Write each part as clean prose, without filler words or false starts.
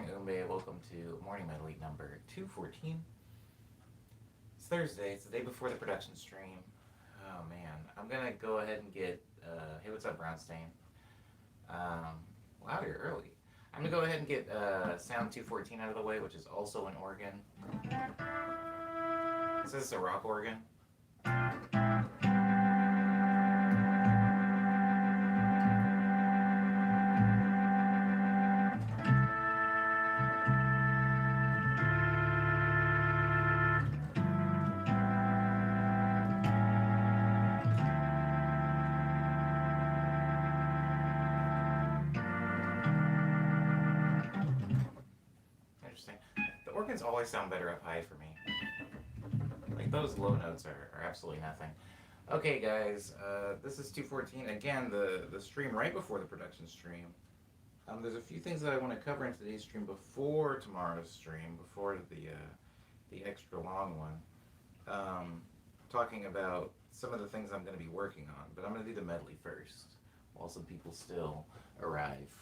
morning, Umbe. Welcome to Morning Medley number 214. It's Thursday. It's the day before the production stream. Oh, man. I'm going to go ahead and get... hey, what's up, Brownstein? Wow, you're early. I'm going to go ahead and get Sound 214 out of the way, which is also an organ. This is a rock organ. Interesting. The organs always sound better up high for me. Like, those low notes are absolutely nothing. Okay, guys, this is 214. Again, the stream right before the production stream. There's a few things that I want to cover in today's stream before tomorrow's stream, before the extra long one. Talking about some of the things I'm going to be working on, but I'm going to do the medley first, while some people still arrive.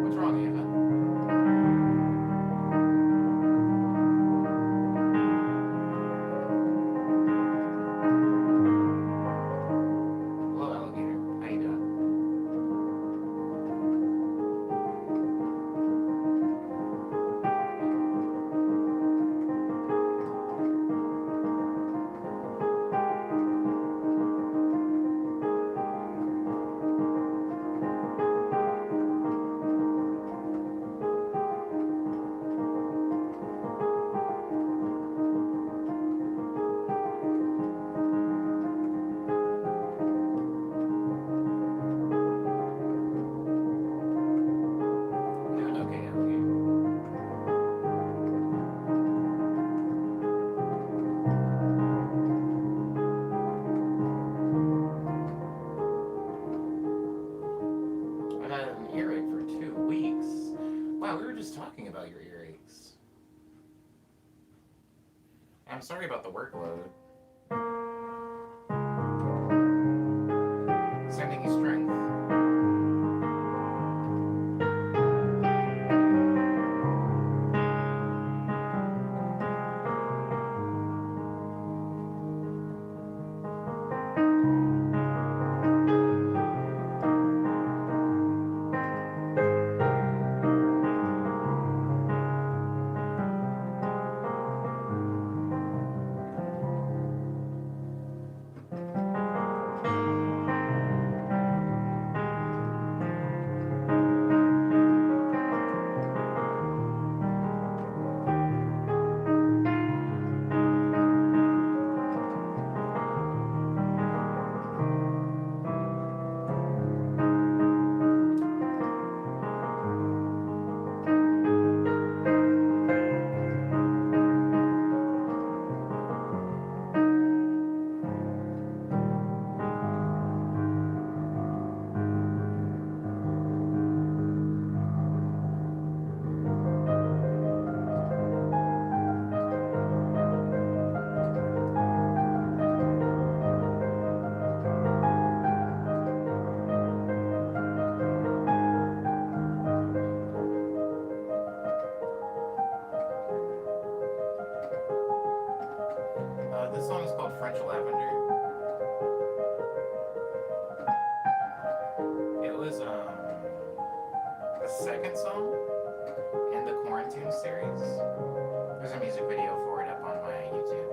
What's wrong, Ava? Hello, alligator. How you doing? I'm doing okay, alligator. I've had an earache for 2 weeks. Wow, we were just talking about your earaches. I'm sorry about the workload. Sending you strength. second song in the Quarantine series. There's a music video for it up on my YouTube.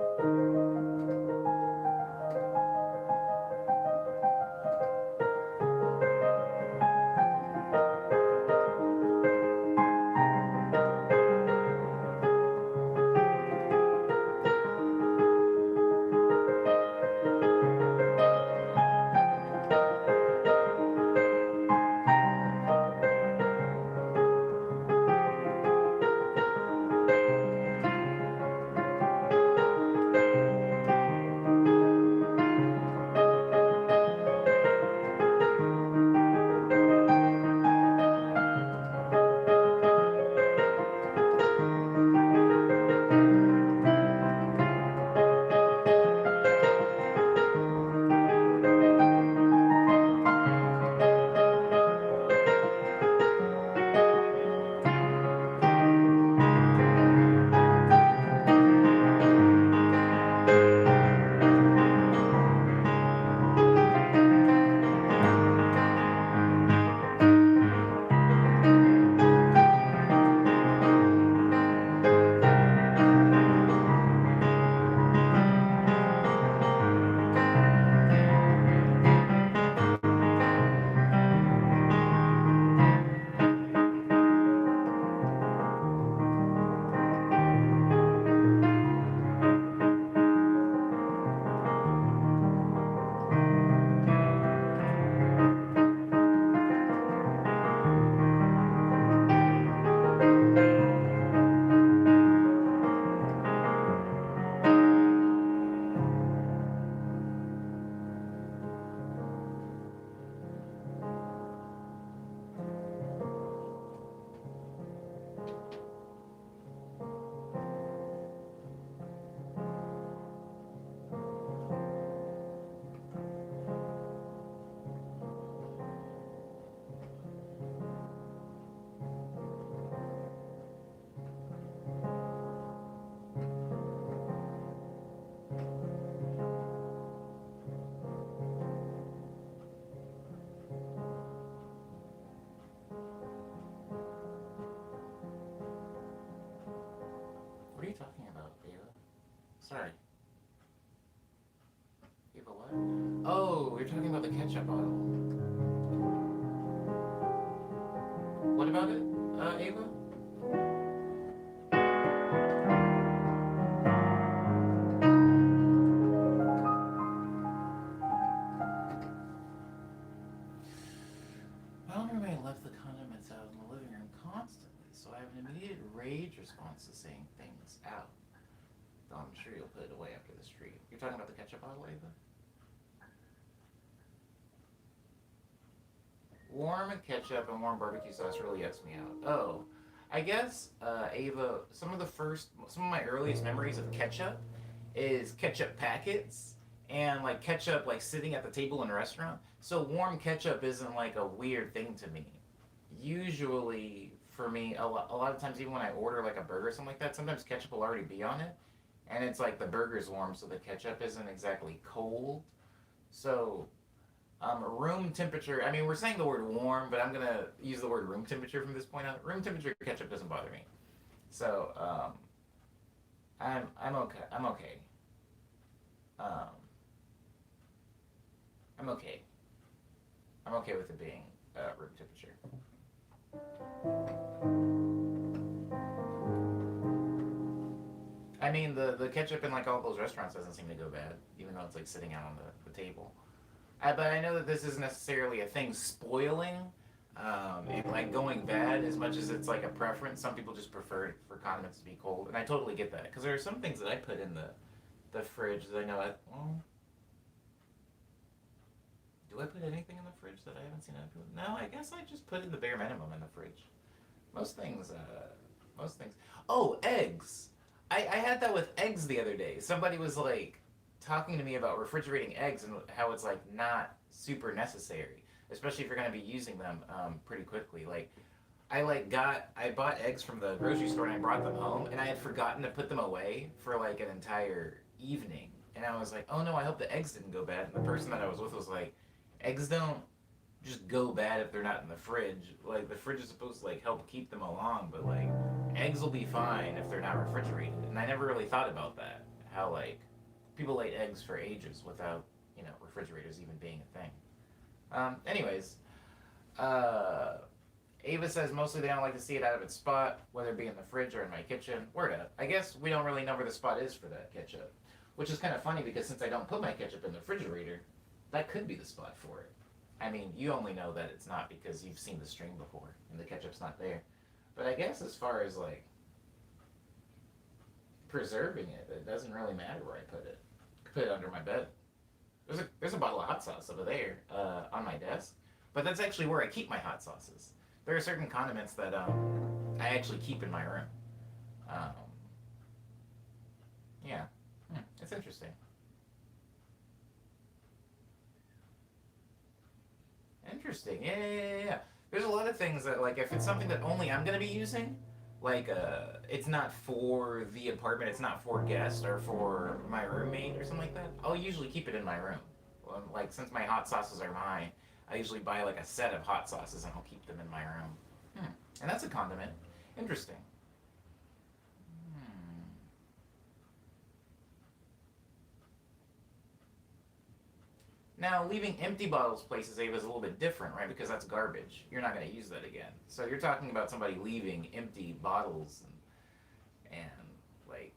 What are you talking about, Ava? Sorry. Ava, what? Oh, you're talking about the ketchup bottle. What about it, Ava? My older roommate left the condiments out in the living room constantly, so I have an immediate rage response to saying things out. Though I'm sure you'll put it away after this treat. You're talking about the ketchup bottle, Ava? Warm ketchup and warm barbecue sauce really yucks me out. Oh, I guess, Ava, some of my earliest memories of ketchup is ketchup packets and like ketchup like sitting at the table in a restaurant. So warm ketchup isn't like a weird thing to me. Usually, for me, a lot of times, even when I order like a burger or something like that, sometimes ketchup will already be on it, and it's like the burger's warm, so the ketchup isn't exactly cold. So room temperature. I mean, we're saying the word warm, but I'm gonna use the word room temperature from this point on. Room temperature ketchup doesn't bother me. So I'm okay. I'm okay. Um, I'm okay. I'm okay with it being room temperature. I mean, the ketchup in like all those restaurants doesn't seem to go bad, even though it's like sitting out on the table. But I know that this isn't necessarily a thing spoiling and like going bad as much as it's like a preference. Some people just prefer for condiments to be cold, and I totally get that because there are some things that I put in the fridge that I know. Do I put anything in the fridge that I haven't seen other people? No, I guess I just put in the bare minimum in the fridge. Most things. Most things. Oh, eggs. I had that with eggs the other day. Somebody was like talking to me about refrigerating eggs and how it's like not super necessary, especially if you're going to be using them pretty quickly. Like I bought eggs from the grocery store and I brought them home and I had forgotten to put them away for like an entire evening. And I was like, oh no, I hope the eggs didn't go bad. And the person that I was with was like, eggs don't just go bad if they're not in the fridge. Like the fridge is supposed to like help keep them along, but like eggs will be fine if they're not refrigerated. And I never really thought about that. How like people ate eggs for ages without refrigerators even being a thing. Anyways, uh, Ava says mostly they don't like to see it out of its spot, whether it be in the fridge or in my kitchen. Word up. I guess we don't really know where the spot is for that ketchup, which is kind of funny because since I don't put my ketchup in the refrigerator, that could be the spot for it. I mean, you only know that it's not because you've seen the string before and the ketchup's not there. But I guess as far as like preserving it, it doesn't really matter where I put it. I could put it under my bed. There's a bottle of hot sauce over there on my desk, but that's actually where I keep my hot sauces. There are certain condiments that I actually keep in my room. Um, yeah, it's interesting. Interesting. Yeah. There's a lot of things that like if it's something that only I'm gonna be using, like it's not for the apartment, it's not for guests or for my roommate or something like that. I'll usually keep it in my room. Well, like since my hot sauces are mine, I usually buy like a set of hot sauces and I'll keep them in my room. And that's a condiment. Interesting. Hmm. Now, leaving empty bottles places, Ava, is a little bit different, right? Because that's garbage. You're not going to use that again. So you're talking about somebody leaving empty bottles and like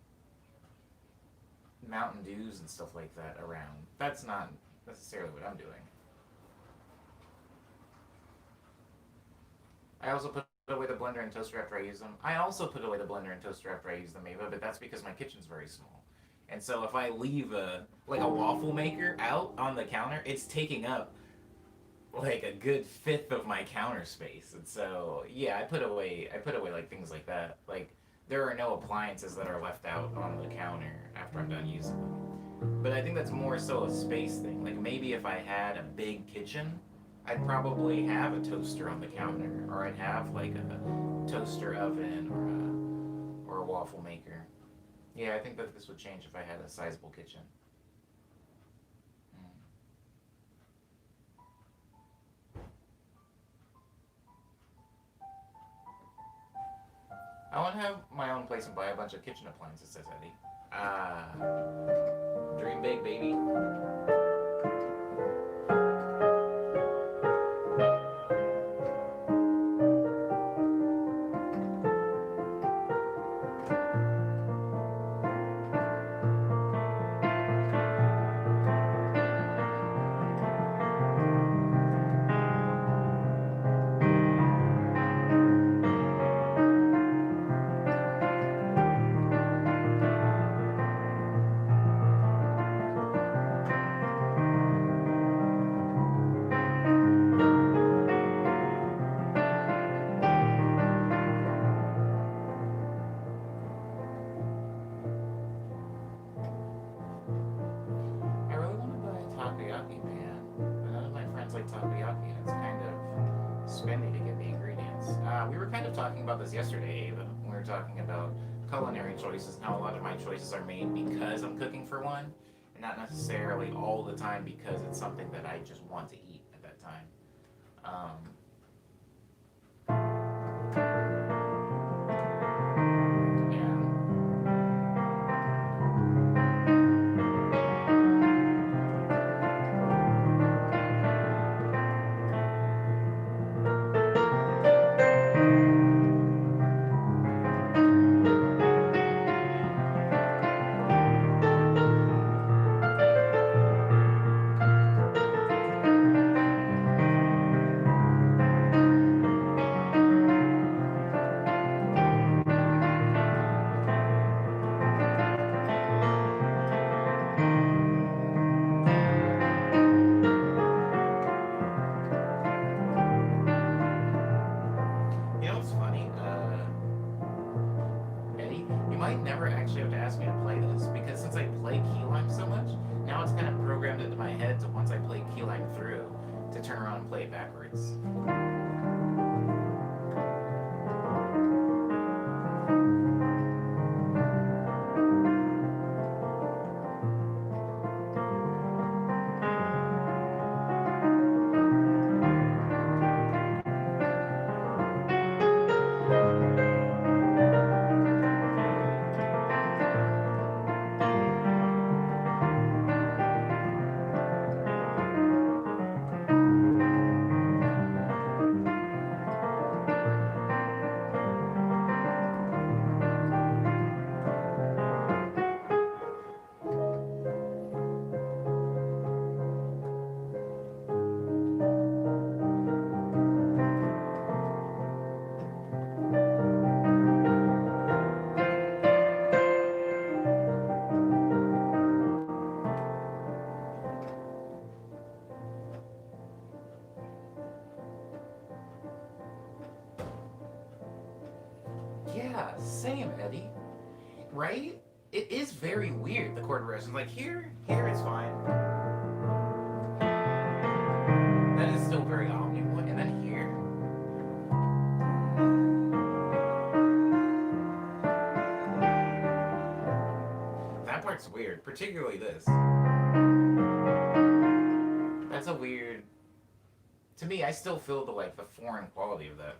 Mountain Dews and stuff like that around. That's not necessarily what I'm doing. I also put away the blender and toaster after I use them. I also put away the blender and toaster after I use them, Ava, but that's because my kitchen's very small. And so if I leave a waffle maker out on the counter, it's taking up like a good fifth of my counter space. And so yeah, I put away like things like that. Like there are no appliances that are left out on the counter after I'm done using them. But I think that's more so a space thing. Like maybe if I had a big kitchen, I'd probably have a toaster on the counter, or I'd have like a toaster oven or a waffle maker. Yeah, I think that this would change if I had a sizable kitchen. Mm. I want to have my own place and buy a bunch of kitchen appliances, says Eddie. Ah, dream big, baby. I really want to buy a takoyaki pan, but none of my friends like takoyaki, and it's kind of spendy to get the ingredients. We were kind of talking about this yesterday, Ava. We were talking about culinary choices and how a lot of my choices are made because I'm cooking for one, and not necessarily all the time because it's something that I just want to eat at that time. Um, yeah. You know what's funny? Eddie, you might never actually have to ask me to play this because since I play key lime so much, now it's kind of programmed into my head to once I play key lime through to turn around and play it backwards. Yeah, same, Eddie. Right? It is very weird, the chord progression. Like here it's fine. That is still very omnipoint, and then here. That part's weird, particularly this. That's a weird. To me, I still feel the foreign quality of that.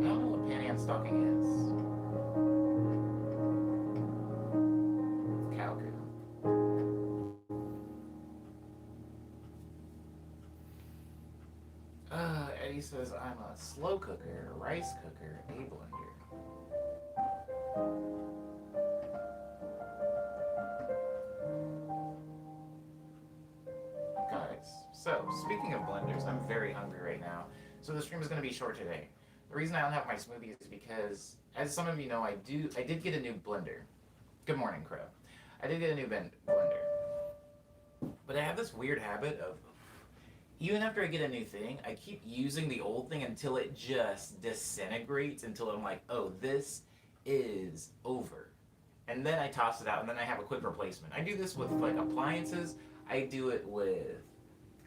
I don't know what pan stalking is. Cowgirl. Eddie says I'm a slow cooker, rice cooker, a blender. Guys, so speaking of blenders, I'm very hungry right now. So the stream is going to be short today. The reason I don't have my smoothie is because, as some of you know, I did get a new blender. Good morning, Crow. I did get a new blender, but I have this weird habit of even after I get a new thing, I keep using the old thing until it just disintegrates, until I'm like, oh, this is over. And then I toss it out, and then I have a quick replacement. I do this with like appliances. I do it with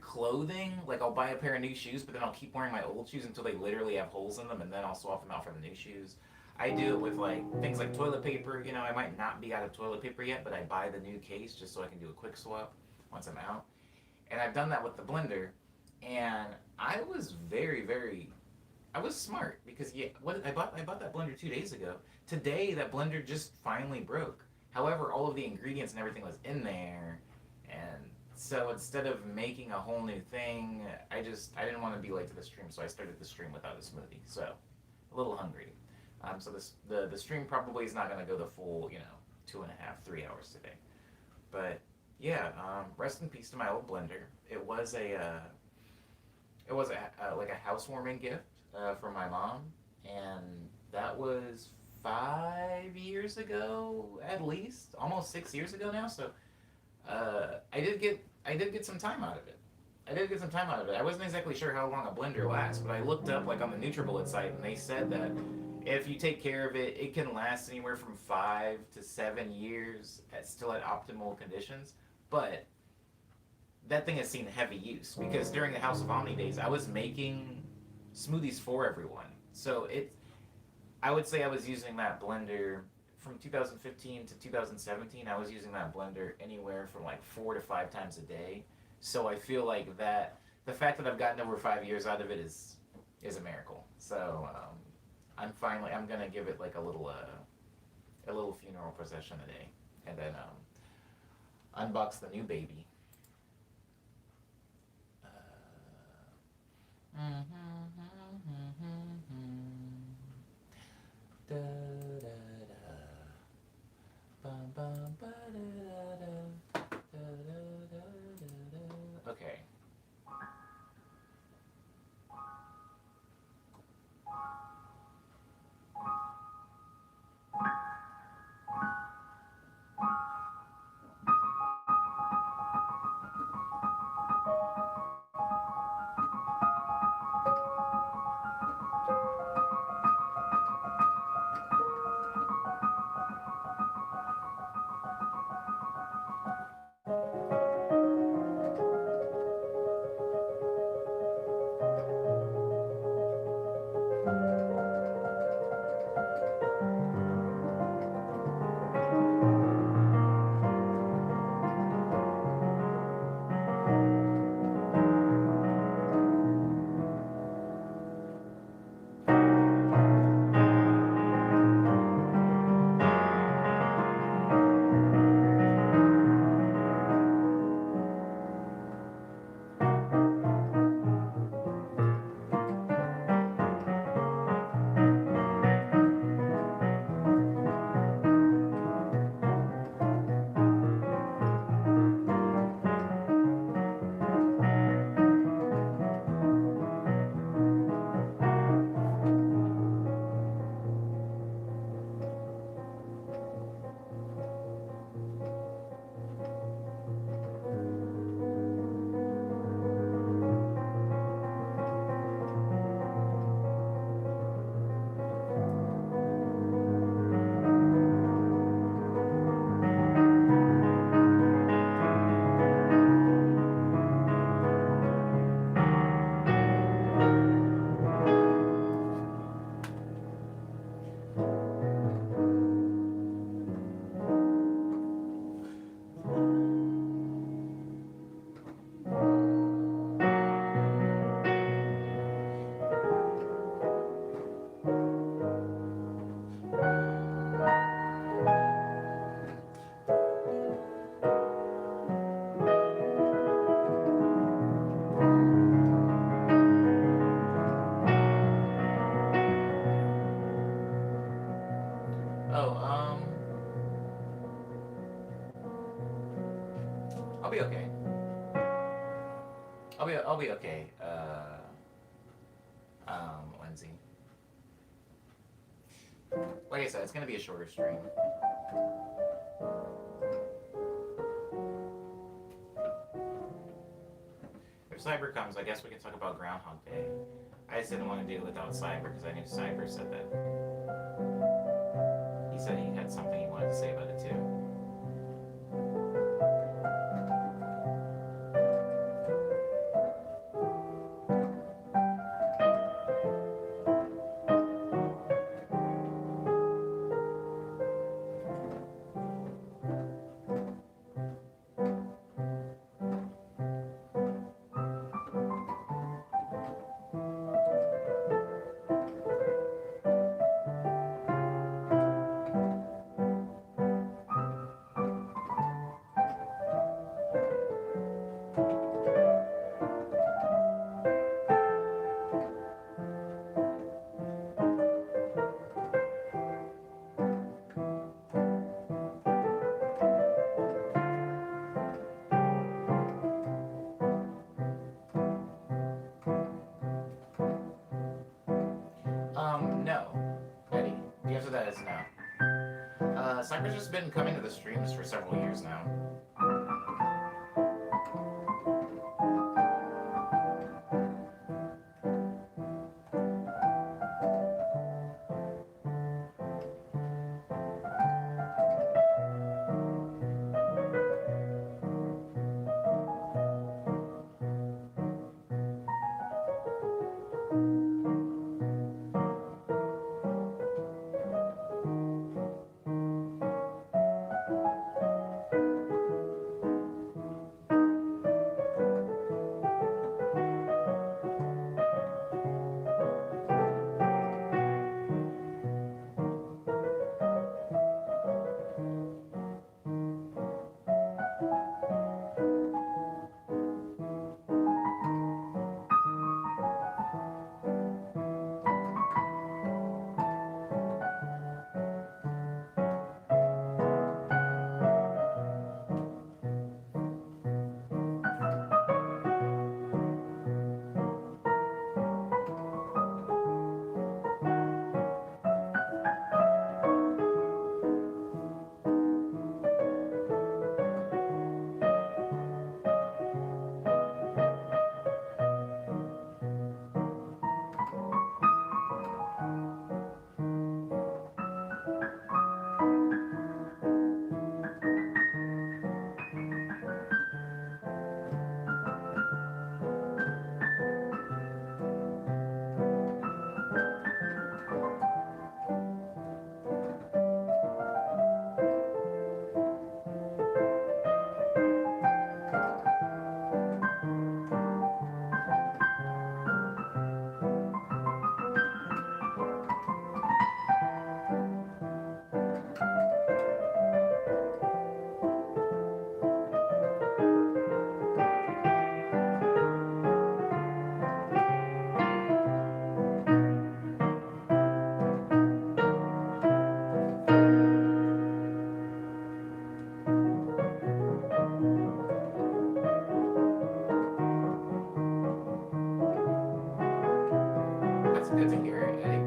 clothing. Like I'll buy a pair of new shoes, but then I'll keep wearing my old shoes until they literally have holes in them, and then I'll swap them out for the new shoes. I do it with like things like toilet paper. You know, I might not be out of toilet paper yet, but I buy the new case just so I can do a quick swap once I'm out. And I've done that with the blender, and I was I was smart because yeah, I bought that blender 2 days ago. Today that blender just finally broke. However, all of the ingredients and everything was in there, and so instead of making a whole new thing, I didn't want to be late to the stream, so I started the stream without a smoothie. So a little hungry. So the stream probably is not going to go the full 2.5 3 hours today, but yeah. Rest in peace to my old blender. It was like a housewarming gift from my mom, and that was 5 years ago at least, almost 6 years ago now. So I did get some time out of it. I did get some time out of it. I wasn't exactly sure how long a blender lasts, but I looked up like on the NutriBullet site, and they said that if you take care of it, it can last anywhere from 5 to 7 years still at optimal conditions. But that thing has seen heavy use because during the House of Omni days, I was making smoothies for everyone. So I would say I was using that blender from 2015 to 2017. I was using that blender anywhere from like 4 to 5 times a day. So I feel like that the fact that I've gotten over 5 years out of it is is a miracle. So I'm gonna give it like a little funeral procession today, and then unbox the new baby. Da, da, da. Bum, bum, ba, da, da, da. Da, da, da, da, da. Okay. Oh, I'll be okay. I'll be okay. Lindsay. Like I said, it's gonna be a shorter stream. If Cyber comes, I guess we can talk about Groundhog Day. I just didn't want to do it without Cyber because I knew Cyber said that. He said he had something he wanted to say about it too. No. Eddie, the answer to that is no. Cyber's just been coming to the streams for several years now. good to hear, Eddie.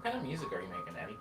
What kind of music are you making, Eddie?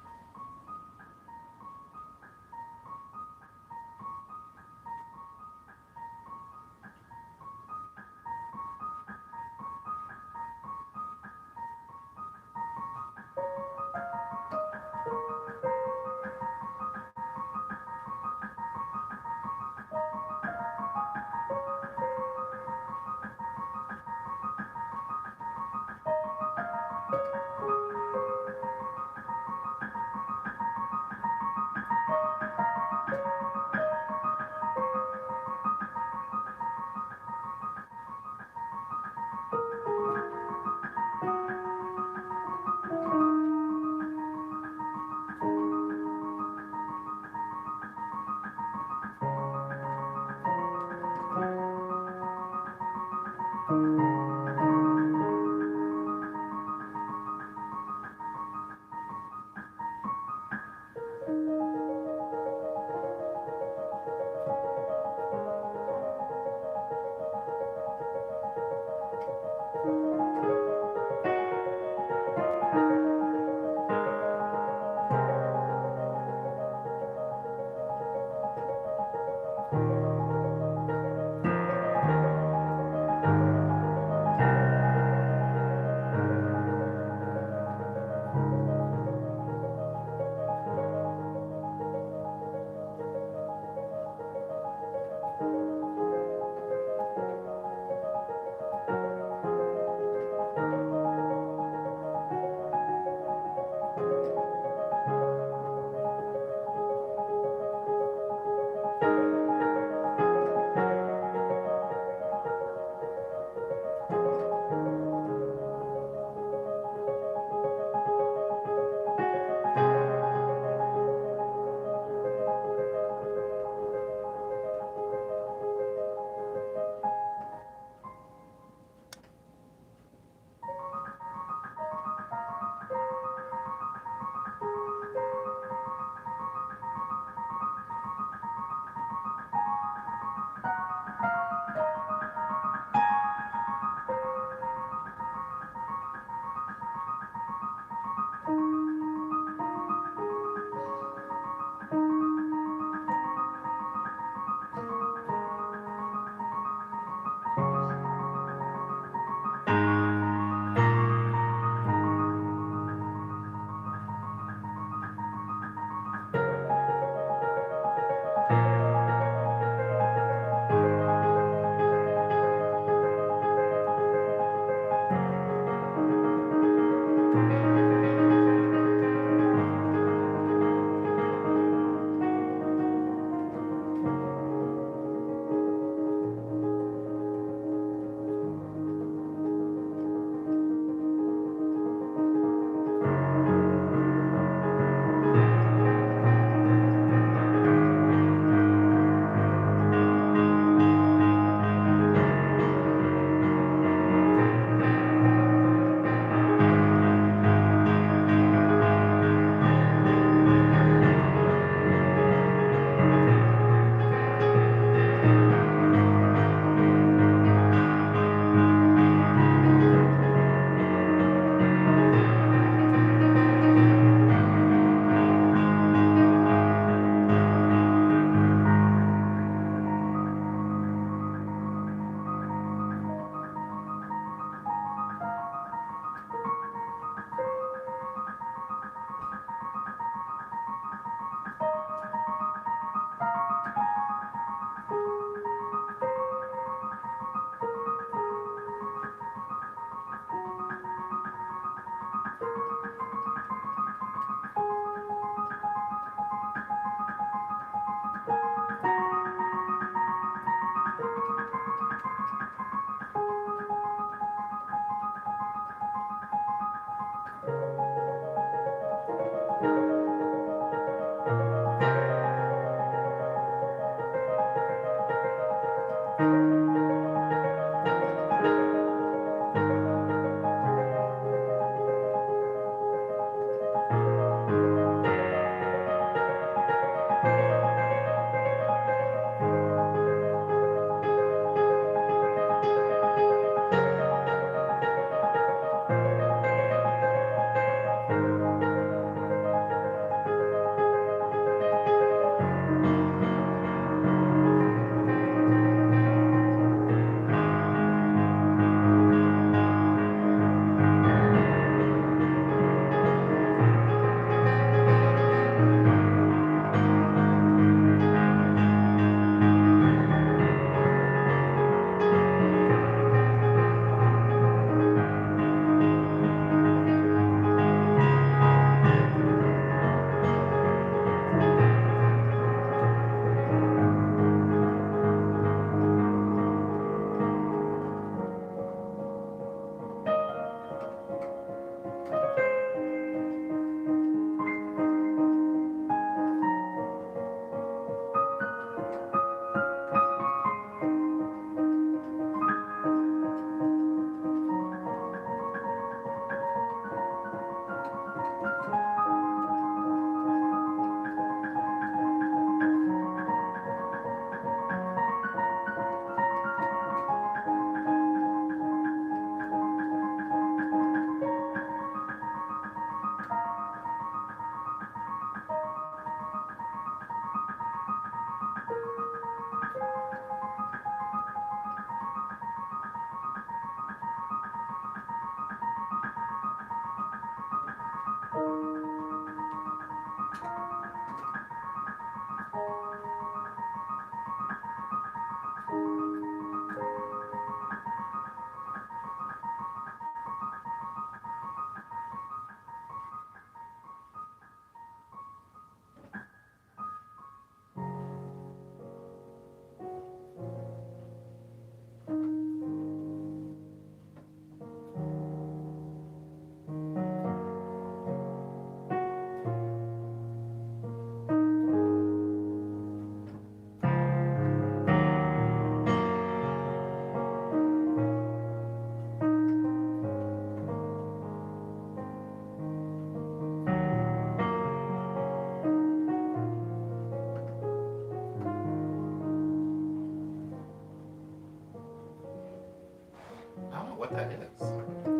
what that is.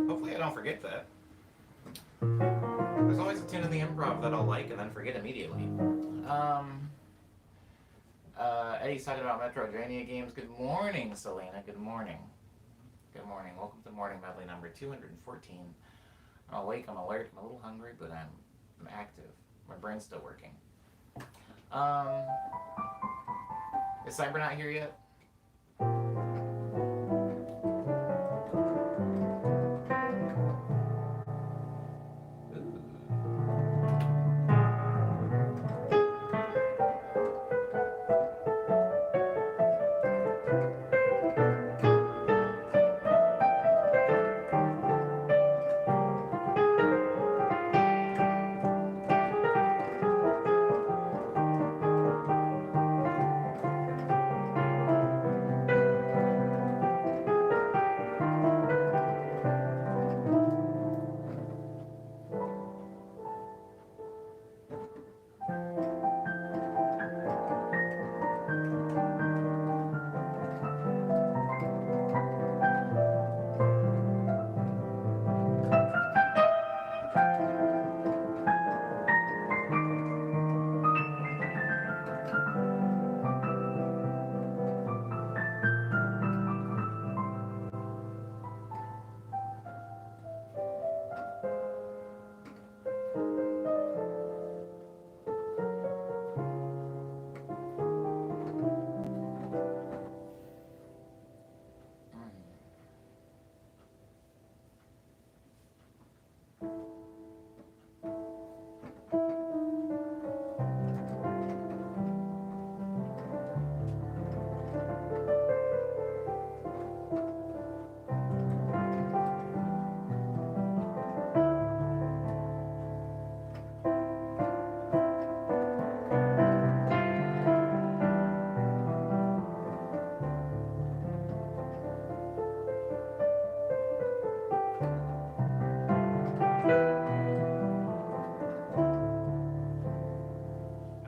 Hopefully I don't forget that. There's always a tune in the improv that I'll like and then forget immediately. Eddie's talking about Metroidvania games. Good morning, Selena. Good morning. Good morning. Welcome to Morning Medley number 214. I'm awake, I'm alert, I'm a little hungry, but I'm active. My brain's still working. Is Cyber not here yet?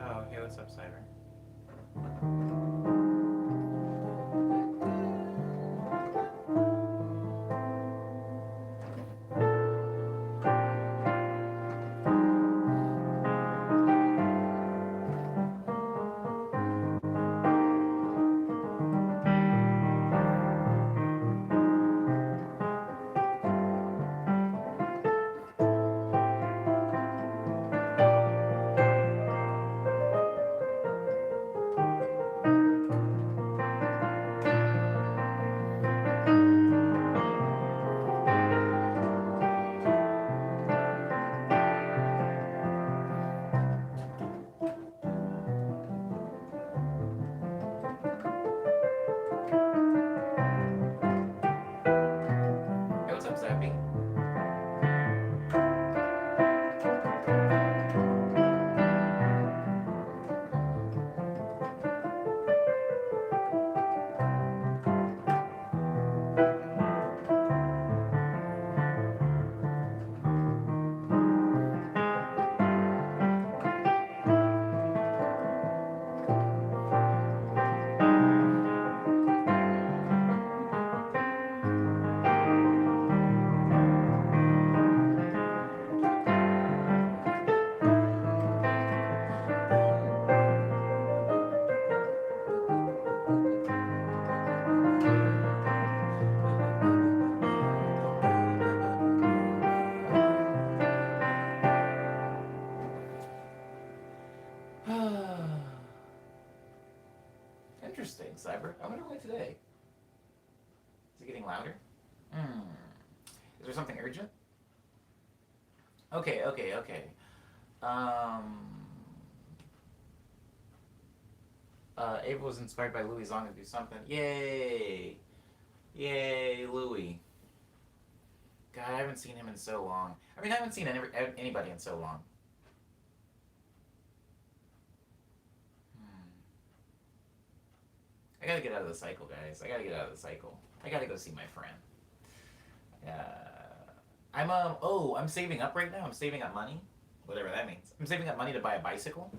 Oh, hey, what's up, Cyber? Hey, what's up, Zappy? Interesting, Cyber. I wonder why today. Is it getting louder? Is there something urgent? Okay. Ava was inspired by Louis Zong to do something. Yay! Yay, Louis. God, I haven't seen him in so long. I mean, I haven't seen anybody in so long. I gotta get out of the cycle, guys. I gotta get out of the cycle. I gotta go see my friend. I'm saving up right now. I'm saving up money. Whatever that means. I'm saving up money to buy a bicycle.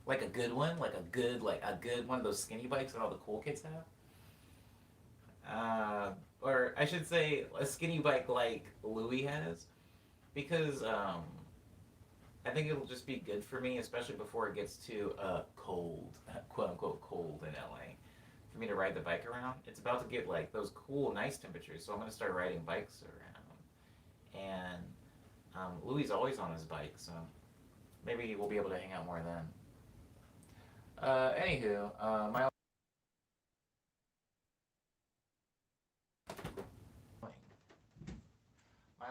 Like a good one. Like a good one of those skinny bikes that all the cool kids have. or I should say, a skinny bike like Louis has, because I think it'll just be good for me, especially before it gets too cold, quote unquote cold in LA, for me to ride the bike around. It's about to get like those cool, nice temperatures, so I'm gonna start riding bikes around. And Louis is always on his bike, so maybe we'll be able to hang out more then. Anywho, my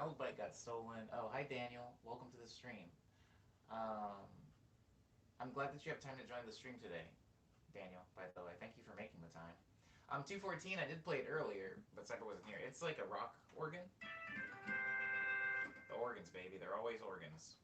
old bike got stolen. Oh, hi Daniel, welcome to the stream. Um, I'm glad that you have time to join the stream today, Daniel. By the way, thank you for making the time. 214. I did play it earlier, but Cyber wasn't here. It's like a rock organ. The organs, baby. They're always organs.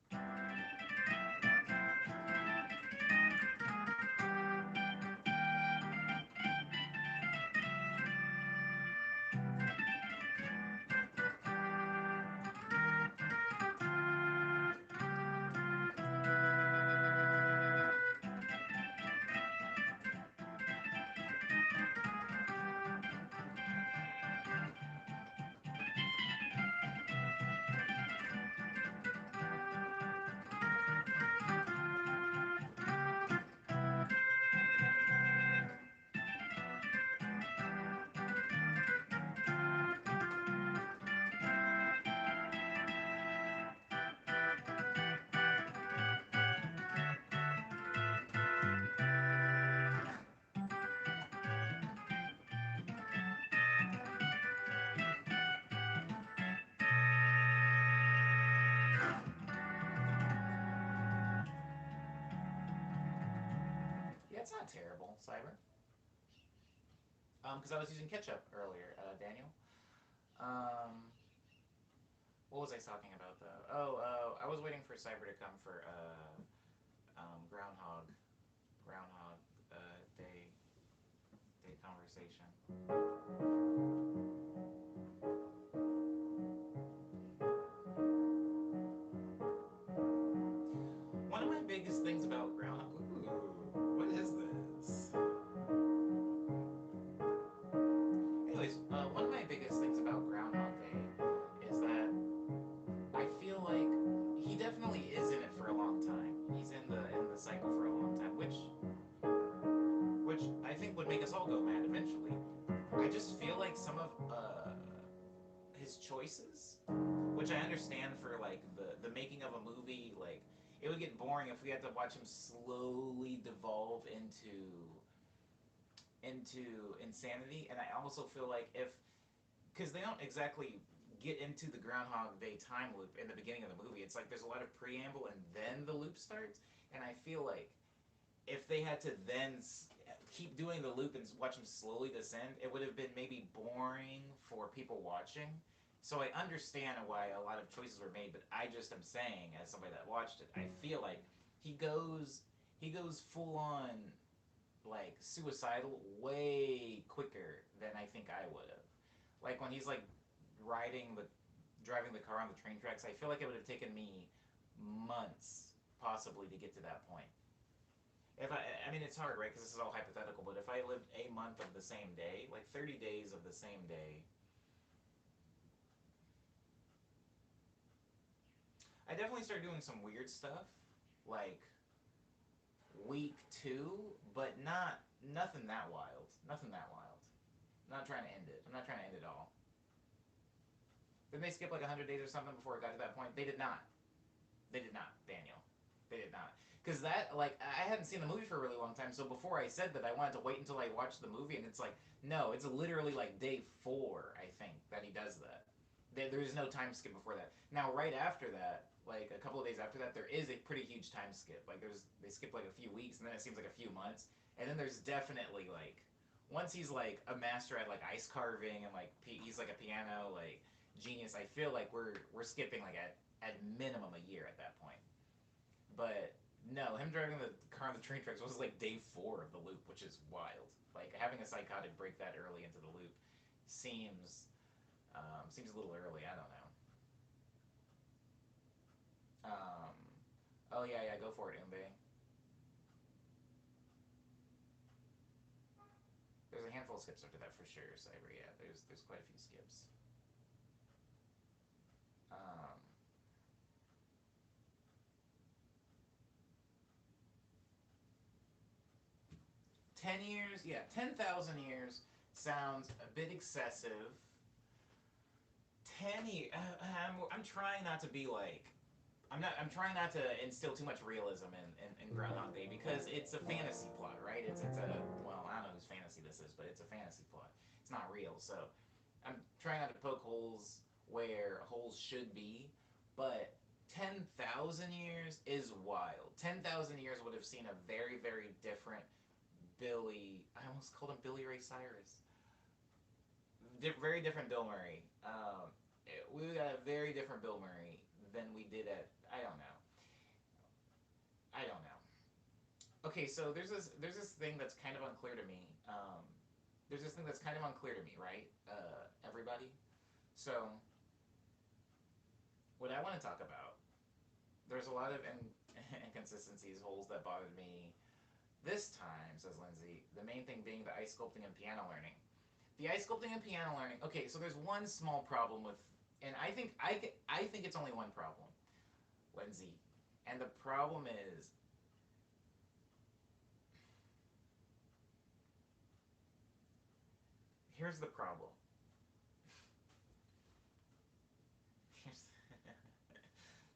Yeah, it's not terrible, Cyber. Because I was using ketchup earlier, Daniel. Um, what was I talking about though? Oh, I was waiting for Cyber to come for groundhog, groundhog day, conversation. One of my biggest things about groundhog. Ooh, what is this? Anyways, one of my biggest things about Groundhog Day is that I feel like he definitely is in it for a long time. He's in the cycle for a long time, which I think would make us all go mad eventually. I just feel like some of his choices, which I understand for like the making of a movie, like it would get boring if we had to watch him slowly devolve into insanity. And I also feel like if because they don't exactly get into the Groundhog Day time loop in the beginning of the movie. It's like there's a lot of preamble and then the loop starts. And I feel like if they had to then keep doing the loop and watch him slowly descend, it would have been maybe boring for people watching. So I understand why a lot of choices were made, but I just am saying, as somebody that watched it, I feel like he goes he goes full on like suicidal way quicker than I think I would have. Like when he's like riding the driving the car on the train tracks, I feel like it would have taken me months possibly to get to that point. If I mean, it's hard, right? Because this is all hypothetical. But if I lived a month of the same day, like 30 days of the same day, I definitely started doing some weird stuff, like week two, but not nothing that wild. Nothing that wild. I'm not trying to end it. I'm not trying to end it all. Didn't they skip like 100 days or something before it got to that point? They did not. They did not, Daniel. They did not. Because that, like, I hadn't seen the movie for a really long time, so before I said that, I wanted to wait until I watched the movie, and it's like, no, it's literally like day four, I think, that he does that. There is no time skip before that. Now, right after that, like a couple of days after that, there is a pretty huge time skip. Like, they skip like a few weeks, and then it seems like a few months, and then there's definitely like, once he's like a master at like ice carving and like he's like a piano like genius. I feel like we're skipping like at minimum a year at that point. But no, him driving the car on the train tracks was like day four of the loop, which is wild. Like having a psychotic break that early into the loop seems seems a little early. I don't know. Um, oh yeah, yeah, go for it, Umbe. There's a handful handful of skips after that for sure, Cyber. Yeah, there's quite a few skips. Um, 10 years, yeah, 10,000 years sounds a bit excessive. 10 years. I'm trying not to be like. I'm trying not to instill too much realism in Groundhog Day because it's a fantasy plot, right? It's a well, I don't know whose fantasy this is, but it's a fantasy plot. It's not real, so I'm trying not to poke holes where holes should be, but 10,000 years is wild. 10,000 years would have seen a very, very different Billy. I almost called him Billy Ray Cyrus. Very different Bill Murray. We got a very different Bill Murray than we did at. I don't know. I don't know. Okay, so there's this thing that's kind of unclear to me. There's this thing that's kind of unclear to me, right? Everybody. So what I want to talk about. There's a lot of inconsistencies, holes that bothered me this time, says Lindsay. The main thing being the ice sculpting and piano learning. The ice sculpting and piano learning. Okay, so there's one small problem with, and I think it's only one problem, Lindsay, and the problem is here's the problem. Here's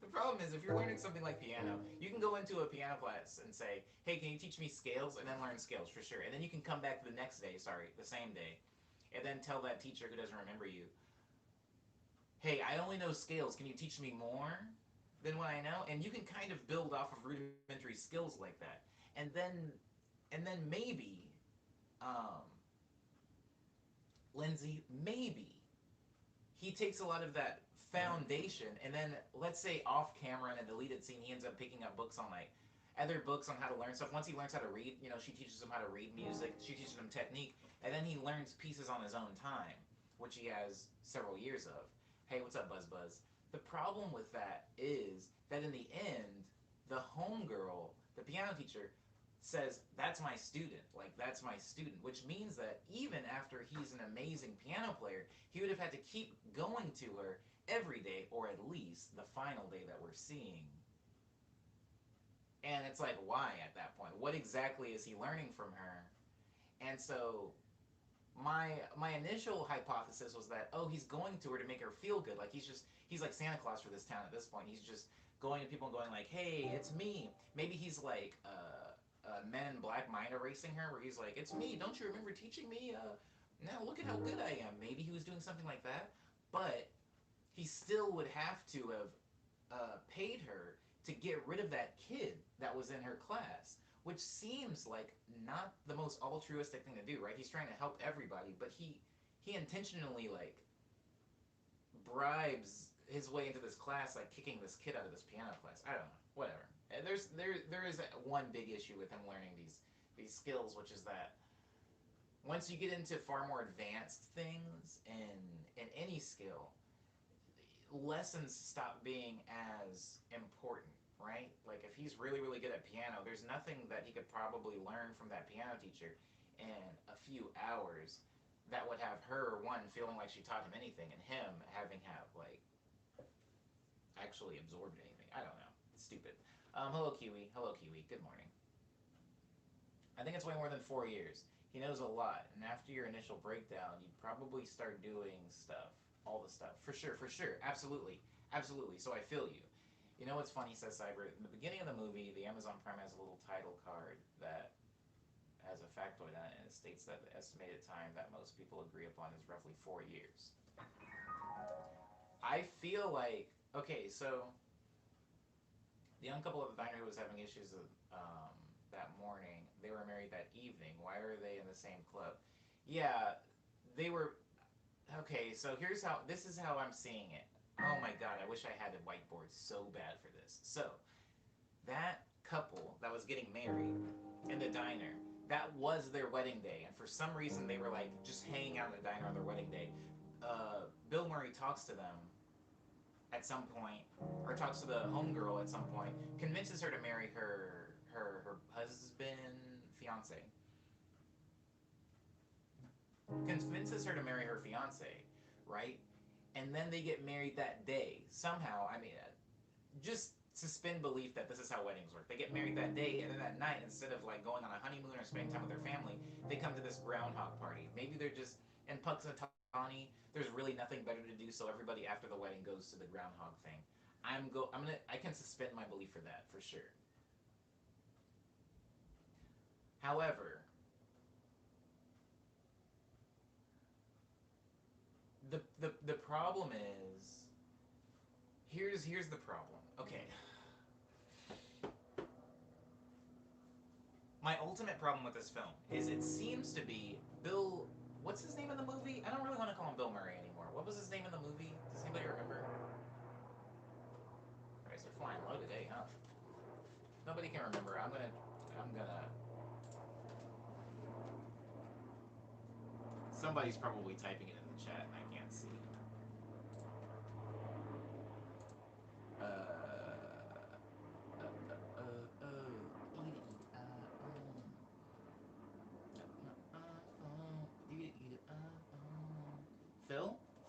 the problem is if you're learning something like piano, you can go into a piano class and say, "Hey, can you teach me scales?" and then learn scales for sure. And then you can come back the next day, sorry, the same day, and then tell that teacher who doesn't remember you, "Hey, I only know scales. Can you teach me more than what I know?" And you can kind of build off of rudimentary skills like that. And then maybe um, Lindsay, maybe he takes a lot of that foundation, and then let's say off camera in a deleted scene, he ends up picking up books on like other books on how to learn stuff. Once he learns how to read, she teaches him how to read music. She teaches him technique, and then he learns pieces on his own time, which he has several years of. Hey, what's up, Buzz Buzz? The problem with that is that in the end, the homegirl, the piano teacher, says, "That's my student." Like, that's my student. Which means that even after he's an amazing piano player, he would have had to keep going to her every day, or at least the final day that we're seeing. And it's like, why at that point? What exactly is he learning from her? And so my initial hypothesis was that, oh, he's going to her to make her feel good. Like he's like Santa Claus for this town at this point. He's just going to people and going like, "Hey, it's me." Maybe he's like Men in Black mind erasing her, where he's like, "It's me. Don't you remember teaching me? Now look at how good I am." Maybe he was doing something like that, but he still would have to have paid her to get rid of that kid that was in her class, which seems like not the most altruistic thing to do, right? He's trying to help everybody, but he intentionally like bribes his way into this class, like kicking this kid out of this piano class. I don't know, whatever. There is one big issue with him learning these skills, which is that once you get into far more advanced things in any skill, lessons stop being as important, right? Like if he's really, really good at piano, there's nothing that he could probably learn from that piano teacher in a few hours that would have her, one, feeling like she taught him anything, and him having have like actually absorbed anything. I don't know. It's stupid. Hello Kiwi. Hello Kiwi. Good morning. I think it's way more than 4 years. He knows a lot, and after your initial breakdown, you'd probably start doing stuff, all the stuff, for sure, absolutely, absolutely. So I feel you. You know what's funny, says Cyber? In the beginning of the movie, the Amazon Prime has a little title card that has a factoid on it, and it states that the estimated time that most people agree upon is roughly 4 years. I feel like, okay, so the young couple at the diner who was having issues that morning, they were married that evening. Why are they in the same club? Yeah, they were. Okay, so this is how I'm seeing it. Oh my god, I wish I had a whiteboard so bad for this. So, that couple that was getting married in the diner, that was their wedding day. And for some reason, they were like just hanging out in the diner on their wedding day. Bill Murray talks to them at some point, or talks to the homegirl at some point, convinces her to marry her husband, fiance. convinces her to marry her fiance, right? And then they get married that day. Somehow, I mean, just suspend belief that this is how weddings work. They get married that day, and then that night, instead of like going on a honeymoon or spending time with their family, they come to this groundhog party. Maybe they're just in Puxatawny. There's really nothing better to do, so everybody after the wedding goes to the groundhog thing. I can suspend my belief for that for sure. However, the problem is here's the problem. Okay, my ultimate problem with this film is it seems to be Bill. What's his name in the movie? I don't really want to call him Bill Murray anymore. What was his name in the movie? Does anybody remember? Guys are flying low today, huh? Nobody can remember. I'm gonna. Somebody's probably typing it in the chat and I can't see. Uh,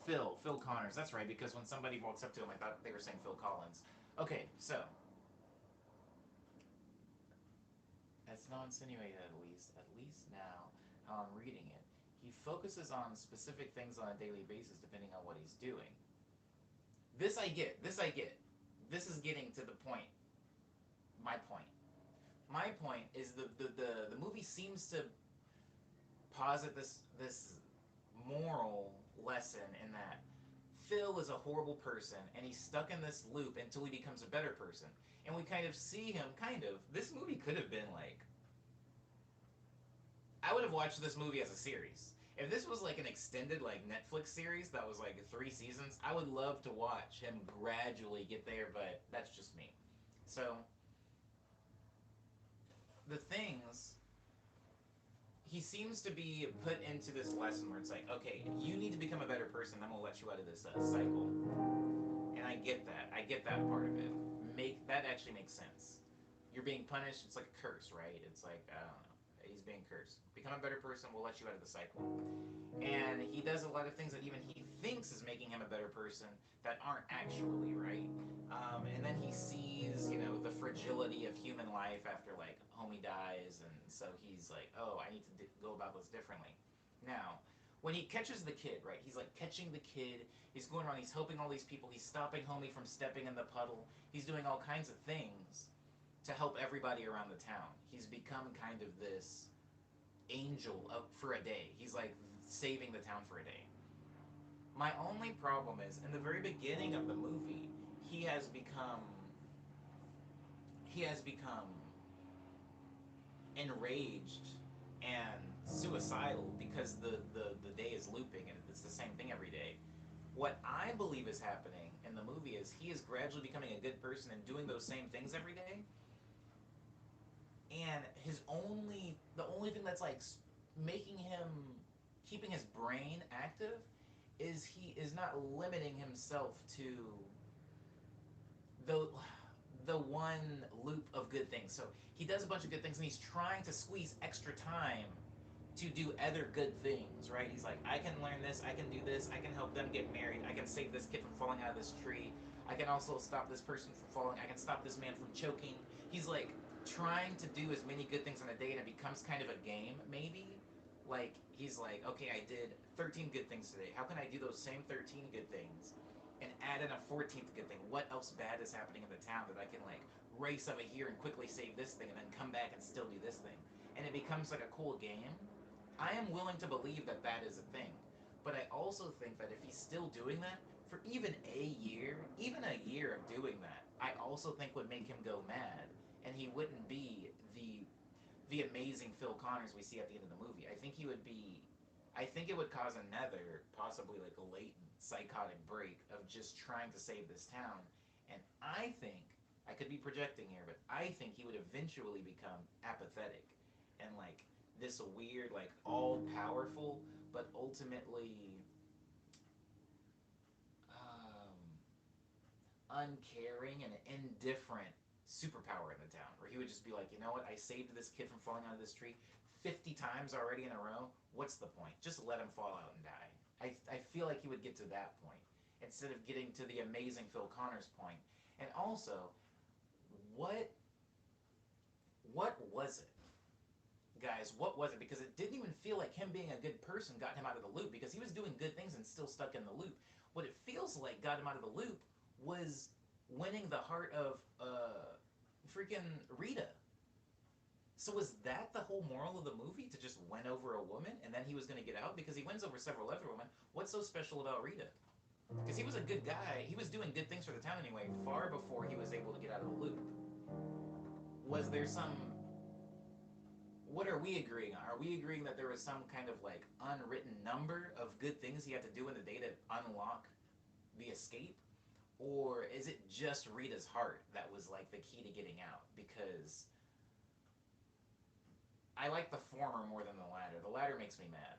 Phil? Phil Connors. That's right, because when somebody walks up to him, I thought they were saying Phil Collins. Okay, so, as not insinuated at least now, how I'm reading it, he focuses on specific things on a daily basis depending on what he's doing. This I get. This is getting to the point. My point. My point is the movie seems to posit this moral lesson in that Phil is a horrible person and he's stuck in this loop until he becomes a better person. And we kind of see him this movie could have been like I would have watched this movie as a series. If this was like an extended like Netflix series that was like 3 seasons, I would love to watch him gradually get there, but that's just me. So the things he seems to be put into this lesson where it's like, okay, you need to become a better person. I'm gonna let you out of this cycle, and I get that. I get that part of it. Make that actually makes sense. You're being punished. It's like a curse, right? It's like I don't know. He's being cursed. Become a better person. We'll let you out of the cycle. And he does a lot of things that even he thinks is making him a better person that aren't actually right. And then he sees, the fragility of human life after like homie dies, and so he's like, oh, I need to go about this differently. Now, when he catches the kid, right? He's like catching the kid. He's going around. He's helping all these people. He's stopping homie from stepping in the puddle. He's doing all kinds of things to help everybody around the town. He's become kind of this angel for a day. He's like saving the town for a day. My only problem is in the very beginning of the movie, he has become he has become enraged and suicidal because the day is looping and it's the same thing every day. What I believe is happening in the movie is he is gradually becoming a good person and doing those same things every day, and the only thing that's like making him keeping his brain active is he is not limiting himself to the the one loop of good things. So he does a bunch of good things and he's trying to squeeze extra time to do other good things, right? He's like, I can learn this, I can do this, I can help them get married, I can save this kid from falling out of this tree, I can also stop this person from falling, I can stop this man from choking. He's like trying to do as many good things in a day, and it becomes kind of a game, maybe. Like, he's like, okay, I did 13 good things today. How can I do those same 13 good things and add in a 14th good thing? What else bad is happening in the town that I can, like, race over here and quickly save this thing and then come back and still do this thing? And it becomes like a cool game. I am willing to believe that that is a thing. But I also think that if he's still doing that for even a year of doing that, I also think would make him go mad, and he wouldn't be the amazing Phil Connors we see at the end of the movie. I think it would cause another, possibly like a latent psychotic break of just trying to save this town. And I think, I could be projecting here, but I think he would eventually become apathetic and like this weird, like all powerful, but ultimately um, uncaring and indifferent superpower in the town, where he would just be like, you know what, I saved this kid from falling out of this tree. 50 times already in a row, what's the point? Just let him fall out and die. I feel like he would get to that point instead of getting to the amazing Phil Connors point. And also, what what was it? Guys, what was it? Because it didn't even feel like him being a good person got him out of the loop, because he was doing good things and still stuck in the loop. What it feels like got him out of the loop was winning the heart of freaking Rita. So was that the whole moral of the movie, to just win over a woman and then he was going to get out? Because he wins over several other women. What's so special about Rita? Because he was a good guy. He was doing good things for the town anyway, far before he was able to get out of the loop. Was there some... What are we agreeing on? Are we agreeing that there was some kind of like unwritten number of good things he had to do in the day to unlock the escape? Or is it just Rita's heart that was like the key to getting out? Because I like the former more than the latter. The latter makes me mad.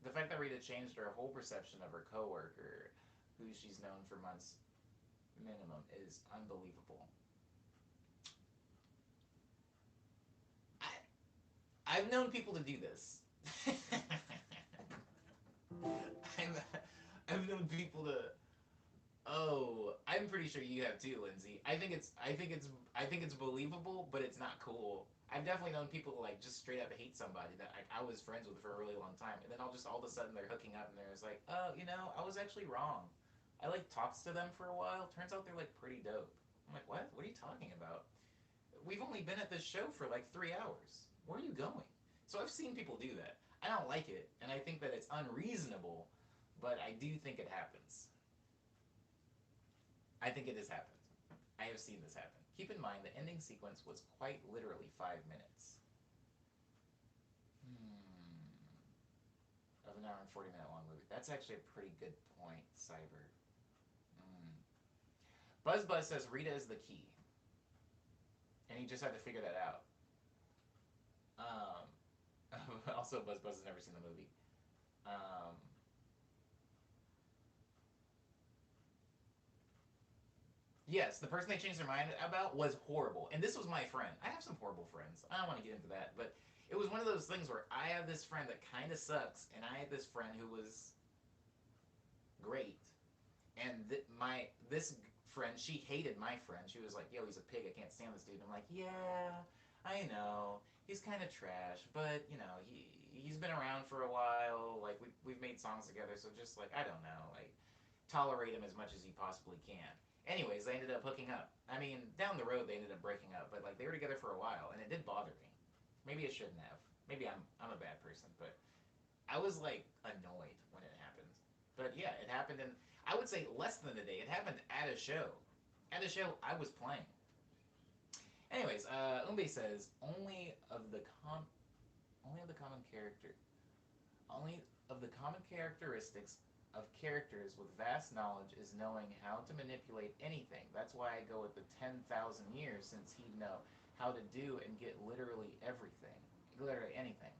The fact that Rita changed her whole perception of her coworker, who she's known for months minimum, is unbelievable. I, I've known people to do this. I've, I've known people to... Oh, I'm pretty sure you have too, Lindsay. I think it's believable, but it's not cool. I've definitely known people to like just straight up hate somebody that I was friends with for a really long time, and then I'll just all of a sudden they're hooking up and they're just like, oh, I was actually wrong. I like talked to them for a while. Turns out they're like pretty dope. I'm like, what? What are you talking about? We've only been at this show for like 3 hours. Where are you going? So I've seen people do that. I don't like it, and I think that it's unreasonable, but I do think it happens. I think it has happened. I have seen this happen. Keep in mind, the ending sequence was quite literally 5 minutes. Of an hour and 40-minute long movie. That's actually a pretty good point, Cyber. Mm. Buzz Buzz says Rita is the key, and he just had to figure that out. Also, Buzz Buzz has never seen the movie. Um, Yes, the person they changed their mind about was horrible. And this was my friend. I have some horrible friends. I don't want to get into that. But it was one of those things where I have this friend that kind of sucks, and I had this friend who was great. And this friend, she hated my friend. She was like, yo, he's a pig. I can't stand this dude. And I'm like, yeah, I know. He's kind of trash. But, he's been around for a while. Like, we've made songs together. So just, like, I don't know. Like, tolerate him as much as you possibly can. Anyways, they ended up hooking up. I mean, down the road they ended up breaking up, but like they were together for a while, and it did bother me. Maybe it shouldn't have. Maybe I'm a bad person, but I was like annoyed when it happened. But yeah, it happened in, I would say, less than a day. It happened at a show. At a show I was playing. Anyways, Umbe says only of the common character only of the common characteristics of characters with vast knowledge is knowing how to manipulate anything. That's why I go with the 10,000 years, since he'd know how to do and get literally everything. Literally anything.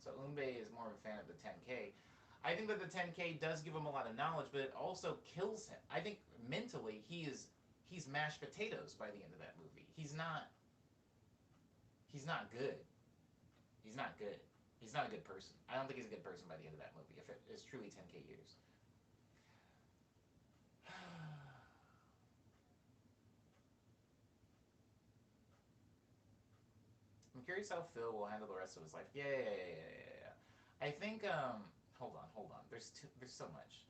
So Umbe is more of a fan of the 10K. I think that the 10K does give him a lot of knowledge, but it also kills him. I think mentally he's mashed potatoes by the end of that movie. He's not good. He's not good. He's not a good person. I don't think he's a good person by the end of that movie, if it is truly 10K years. I'm curious how Phil will handle the rest of his life. Yeah, yeah, yeah, yeah, yeah, yeah. I think, hold on. There's so much.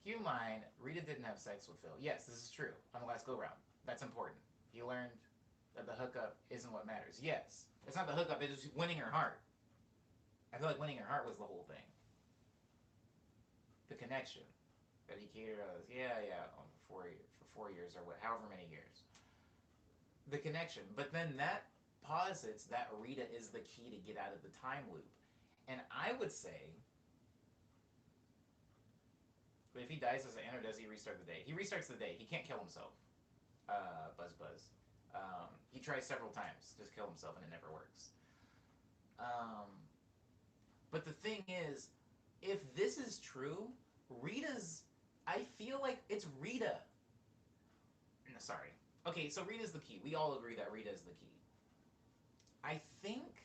Keep in mind, Rita didn't have sex with Phil. Yes, this is true. On the last go-round. That's important. He learned that the hookup isn't what matters. Yes. It's not the hookup, it's winning her heart. I feel like winning her heart was the whole thing. The connection that he catered us. Yeah, yeah, for 4 years or however many years. The connection, but then that posits that Rita is the key to get out of the time loop, and I would say, but if he dies as an ant, or does he restart the day? He restarts the day. He can't kill himself. Buzz Buzz. He tries several times to just kill himself, and it never works. Um, but the thing is, if this is true, Rita's. I feel like it's Rita. No, sorry. Okay, so Rita's the key. We all agree that Rita is the key. I think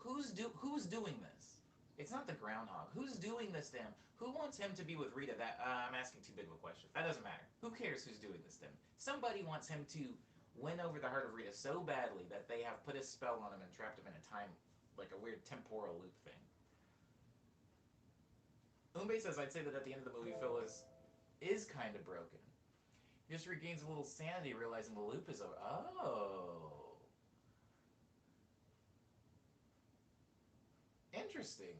who's doing this? It's not the groundhog. Who's doing this to him? Who wants him to be with Rita? That I'm asking too big of a question. That doesn't matter. Who cares who's doing this to him? Somebody wants him to win over the heart of Rita so badly that they have put a spell on him and trapped him in a time, like a weird temporal loop thing. Umbe says, I'd say that at the end of the movie, Phil is kind of broken. He just regains a little sanity, realizing the loop is over. Oh, interesting.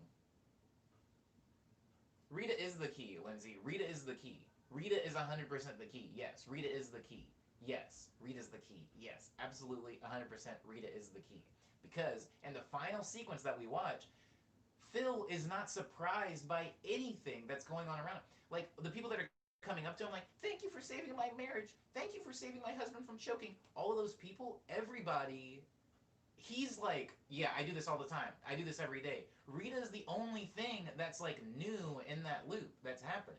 Rita is the key, Lindsay. Rita is the key. Rita is 100% the key. Yes, Rita is the key. Yes, Rita's the key. Yes, absolutely 100% Rita is the key. Because in the final sequence that we watch, Phil is not surprised by anything that's going on around him. Like, the people that are coming up to him, like, thank you for saving my marriage. Thank you for saving my husband from choking. All of those people, everybody, he's like, yeah, I do this all the time. I do this every day. Rita is the only thing that's like new in that loop that's happening.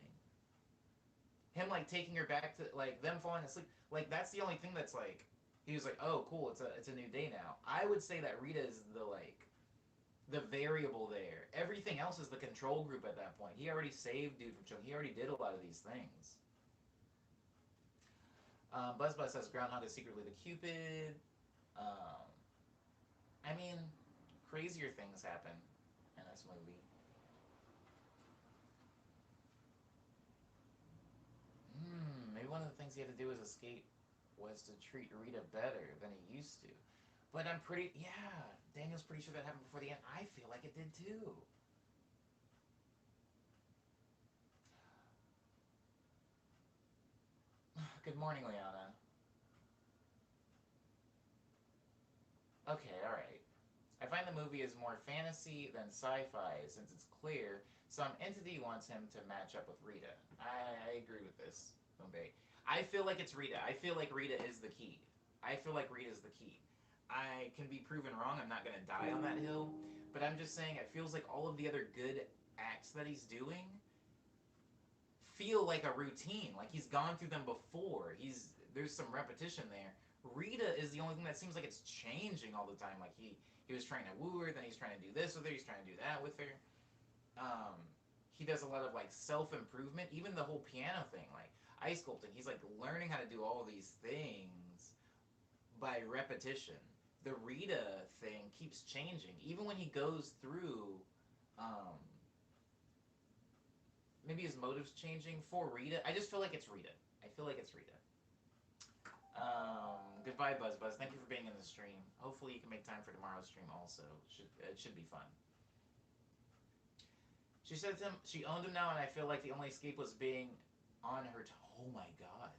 Him like taking her back to like them falling asleep. Like that's the only thing that's like he was like, oh cool, it's a new day now. I would say that Rita is the variable there. Everything else is the control group at that point. He already saved dude from choking. He already did a lot of these things. Buzz Buzz says Groundhog is secretly the Cupid. Um, I mean, crazier things happen in this movie. Maybe one of the things he had to do as escape was to treat Rita better than he used to. But I'm pretty, yeah, Daniel's pretty sure that happened before the end. I feel like it did too. Good morning, Liana. Okay, alright. I find the movie is more fantasy than sci-fi since it's clear some entity wants him to match up with Rita. I agree with this, Bombay. I feel like it's Rita. I feel like Rita is the key. I feel like Rita's the key. I can be proven wrong. I'm not going to die on that hill. But I'm just saying, it feels like all of the other good acts that he's doing feel like a routine. Like he's gone through them before. There's some repetition there. Rita is the only thing that seems like it's changing all the time. Like he was trying to woo her, then he's trying to do this with her, he's trying to do that with her. Um, he does a lot of like self improvement. Even the whole piano thing, like ice sculpting. He's like learning how to do all these things by repetition. The Rita thing keeps changing, even when he goes through. Um, Maybe his motives changing for Rita. I just feel like it's Rita. I feel like it's Rita. Goodbye, Buzz Buzz. Thank you for being in the stream. Hopefully, you can make time for tomorrow's stream. Also, it should be fun. She said to him, she owned him now, and I feel like the only escape was being on her. Oh my god.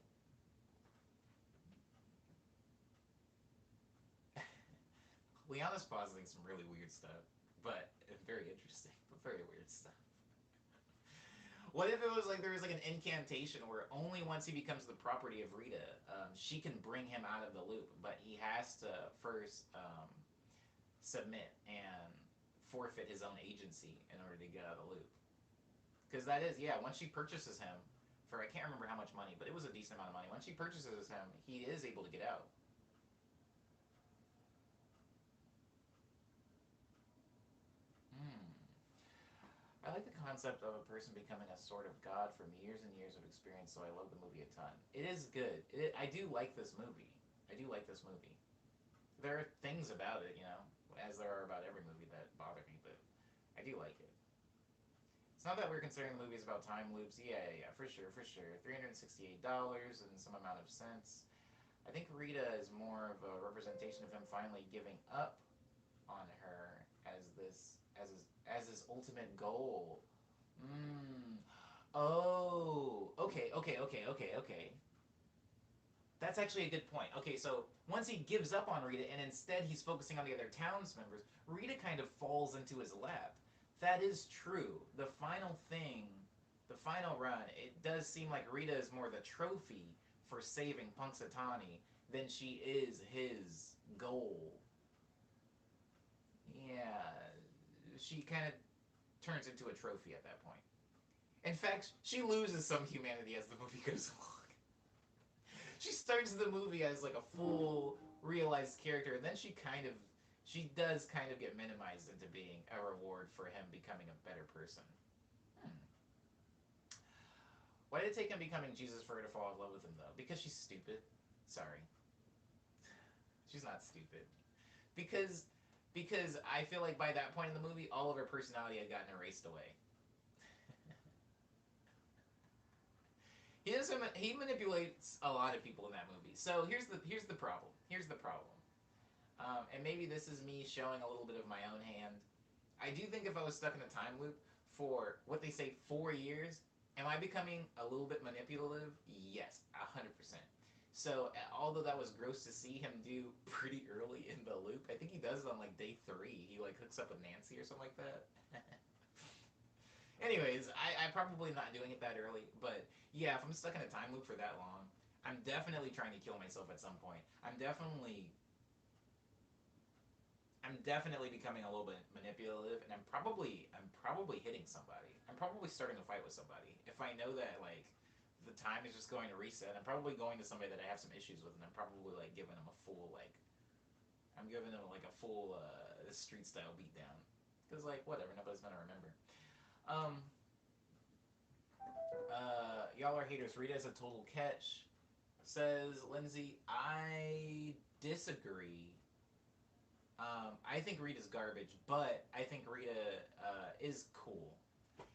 Liana's positing some really weird stuff, but very interesting, but very weird stuff. What if it was like there was like an incantation where only once he becomes the property of Rita, she can bring him out of the loop, but he has to first submit and forfeit his own agency in order to get out of the loop. Because that is, yeah, once she purchases him for, I can't remember how much money, but it was a decent amount of money. Once she purchases him, he is able to get out. Hmm. I like the concept of a person becoming a sort of god from years and years of experience, so I love the movie a ton. It is good. I do like this movie. I do like this movie. There are things about it, as there are about every movie that bother me, but I do like it. It's not that we're considering the movies about time loops. Yeah, yeah, yeah, for sure, for sure. $368 and some amount of cents. I think Rita is more of a representation of him finally giving up on her as his ultimate goal. Mm. Oh, okay, okay, okay, okay, okay. That's actually a good point. Okay, so once he gives up on Rita and instead he's focusing on the other towns members, Rita kind of falls into his lap. That is true. The final run, it does seem like Rita is more the trophy for saving Punxsutawney than she is his goal. Yeah, she kind of turns into a trophy at that point. In fact, she loses some humanity as the movie goes along. She starts the movie as like a full realized character, and then she kind of she does kind of get minimized into being a reward for him becoming a better person. Hmm. Why did it take him becoming Jesus for her to fall in love with him, though? Because she's stupid? Sorry. She's not stupid. Because because I feel like by that point in the movie, all of her personality had gotten erased away. He manipulates a lot of people in that movie. So here's the problem. Here's the problem. And maybe this is me showing a little bit of my own hand. I do think if I was stuck in a time loop for what they say 4 years, am I becoming a little bit manipulative? Yes, 100%. So although that was gross to see him do pretty early in the loop, I think he does it on like day 3. He like hooks up with Nancy or something like that. Anyways, I'm probably not doing it that early, but yeah, if I'm stuck in a time loop for that long, I'm definitely trying to kill myself at some point. I'm definitely becoming a little bit manipulative, and I'm probably hitting somebody. I'm probably starting a fight with somebody. If I know that like the time is just going to reset, I'm probably going to somebody that I have some issues with, and I'm probably like giving them a full like I'm giving them like a full street style beatdown. Cause like whatever, nobody's gonna remember. Um, y'all are haters. Rita is a total catch. Says Lindsay. I disagree. I think Rita's garbage, but I think Rita is cool.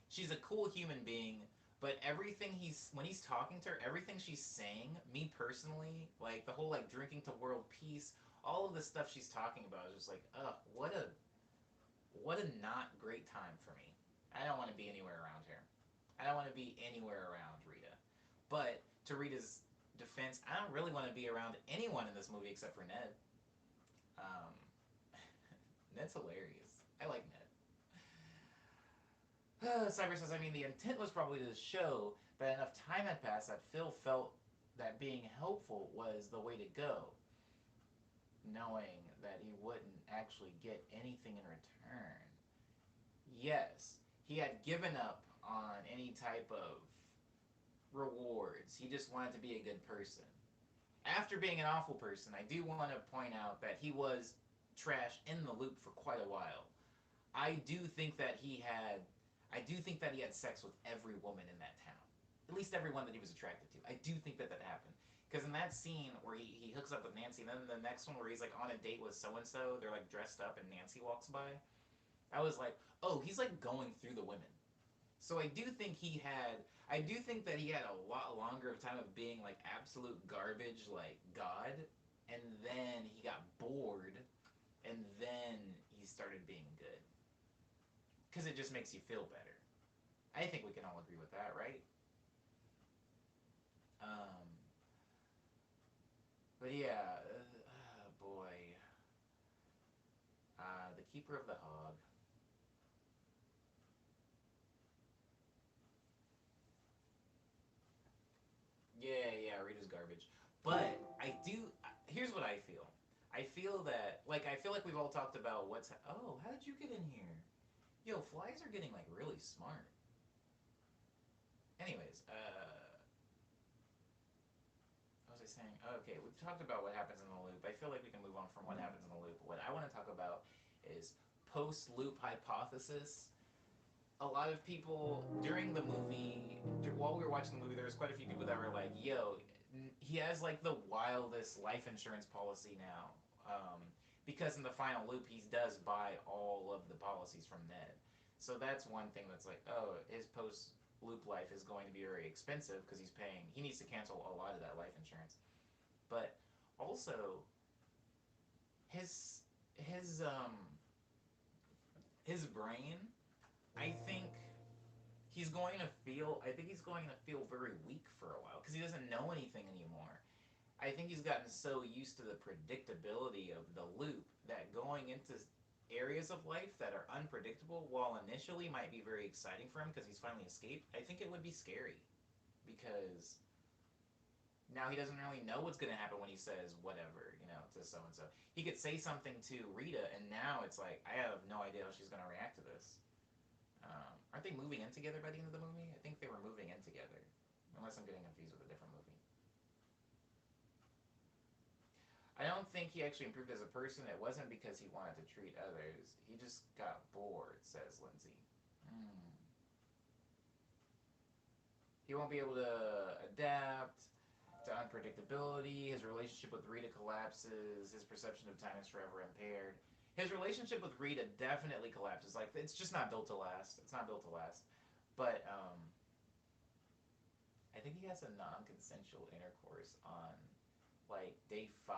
She's a cool human being, but everything he's when he's talking to her, everything she's saying, me personally, like the whole like drinking to world peace, all of the stuff she's talking about is just like, ugh, what a not great time for me. I don't want to be anywhere around her. I don't want to be anywhere around Rita. But to Rita's defense, I don't really want to be around anyone in this movie except for Ned. Um, Ned's hilarious. I like Ned. Cyber says, I mean, the intent was probably to show that enough time had passed that Phil felt that being helpful was the way to go, knowing that he wouldn't actually get anything in return. Yes, he had given up on any type of rewards. He just wanted to be a good person. After being an awful person, I do want to point out that he was trash in the loop for quite a while. I do think that he had I do think that he had sex with every woman in that town. At least every one that he was attracted to. I do think that that happened. Because in that scene where he hooks up with Nancy, and then the next one where he's like on a date with so and so, they're like dressed up and Nancy walks by. I was like, oh, he's like going through the women. So I do think that he had a lot longer of time of being like absolute garbage, like God, and then he got bored, and then he started being good. Because it just makes you feel better. I think we can all agree with that, right? Um, but yeah, boy, the keeper of the hog. Yeah, yeah, Rita's garbage. But I do. Here's what I feel. I feel like we've all talked about Oh, how did you get in here? Yo, flies are getting like really smart. Anyways, what was I saying? Okay, we've talked about what happens in the loop. I feel like we can move on from what happens in the loop. What I want to talk about is post loop hypothesis. A lot of people during the movie, while we were watching the movie, there was quite a few people that were like, "Yo, he has like the wildest life insurance policy now." Because in the final loop, he does buy all of the policies from Ned. So that's one thing that's like, oh, his post loop life is going to be very expensive because he needs to cancel a lot of that life insurance. But also, his his um his brain, I think I think he's going to feel very weak for a while because he doesn't know anything anymore. I think he's gotten so used to the predictability of the loop that going into areas of life that are unpredictable, while initially might be very exciting for him because he's finally escaped, I think it would be scary because now he doesn't really know what's going to happen when he says whatever, to so and so. He could say something to Rita, and now it's like, I have no idea how she's going to react to this. Aren't they moving in together by the end of the movie? I think they were moving in together. Unless I'm getting confused with a different movie. I don't think he actually improved as a person. It wasn't because he wanted to treat others. He just got bored, says Lindsay. Hmm. He won't be able to adapt to unpredictability. His relationship with Rita collapses. His perception of time is forever impaired. His relationship with Rita definitely collapses. Like, it's just not built to last. It's not built to last. But I think he has a non-consensual intercourse on like day 5.